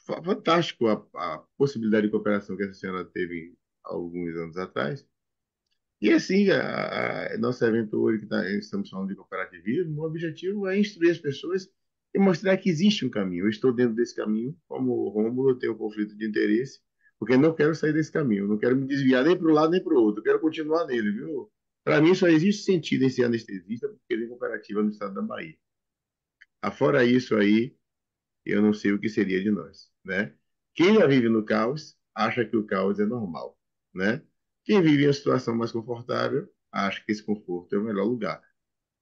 fantástico, a possibilidade de cooperação que essa senhora teve alguns anos atrás. E assim, nosso evento hoje, estamos falando de cooperativismo, o objetivo é instruir as pessoas e mostrar que existe um caminho. Eu estou dentro desse caminho, como o Rômulo, eu tenho um conflito de interesse, porque não quero sair desse caminho, não quero me desviar nem para um lado nem para o outro, eu quero continuar nele, viu? Para mim, só existe sentido em ser anestesista porque tem cooperativa no estado da Bahia. Afora isso aí, eu não sei o que seria de nós, né? Quem já vive no caos acha que o caos é normal, né? Quem vive em uma situação mais confortável acha que esse conforto é o melhor lugar.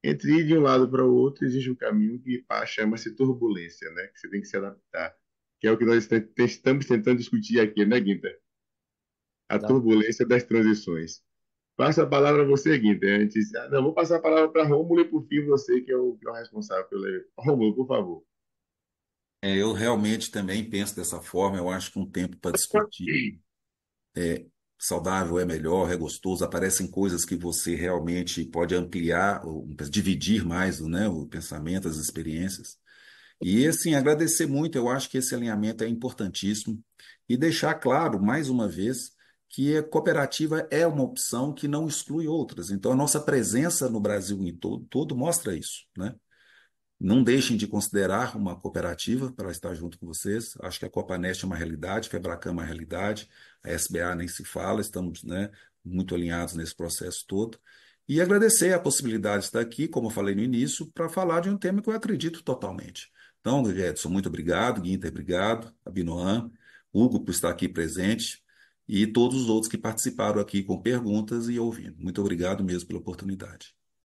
Entre ir de um lado para o outro existe um caminho que chama-se turbulência, né? Que você tem que se adaptar, que é o que nós estamos tentando discutir aqui, né, Guinter? A turbulência das transições. Passa a palavra a você, Guinter. Antes, não, vou passar a palavra para Rômulo e por fim você, que é o responsável pelo evento. Rômulo, por favor. Eu realmente também penso dessa forma. Eu acho que um tempo para discutir é saudável, é melhor, é gostoso. Aparecem coisas que você realmente pode ampliar, ou dividir mais, né, o pensamento, as experiências. E assim, agradecer muito. Eu acho que esse alinhamento é importantíssimo e deixar claro, mais uma vez, que a cooperativa é uma opção que não exclui outras. Então, a nossa presença no Brasil em todo mostra isso, né? Não deixem de considerar uma cooperativa para estar junto com vocês. Acho que a Copanest é uma realidade, a Febracan é uma realidade, a SBA nem se fala, estamos, né, muito alinhados nesse processo todo. E agradecer a possibilidade de estar aqui, como eu falei no início, para falar de um tema que eu acredito totalmente. Então, Edson, muito obrigado, Guinter, obrigado, Abinoam, Hugo por estar aqui presente e todos os outros que participaram aqui com perguntas e ouvindo. Muito obrigado mesmo pela oportunidade.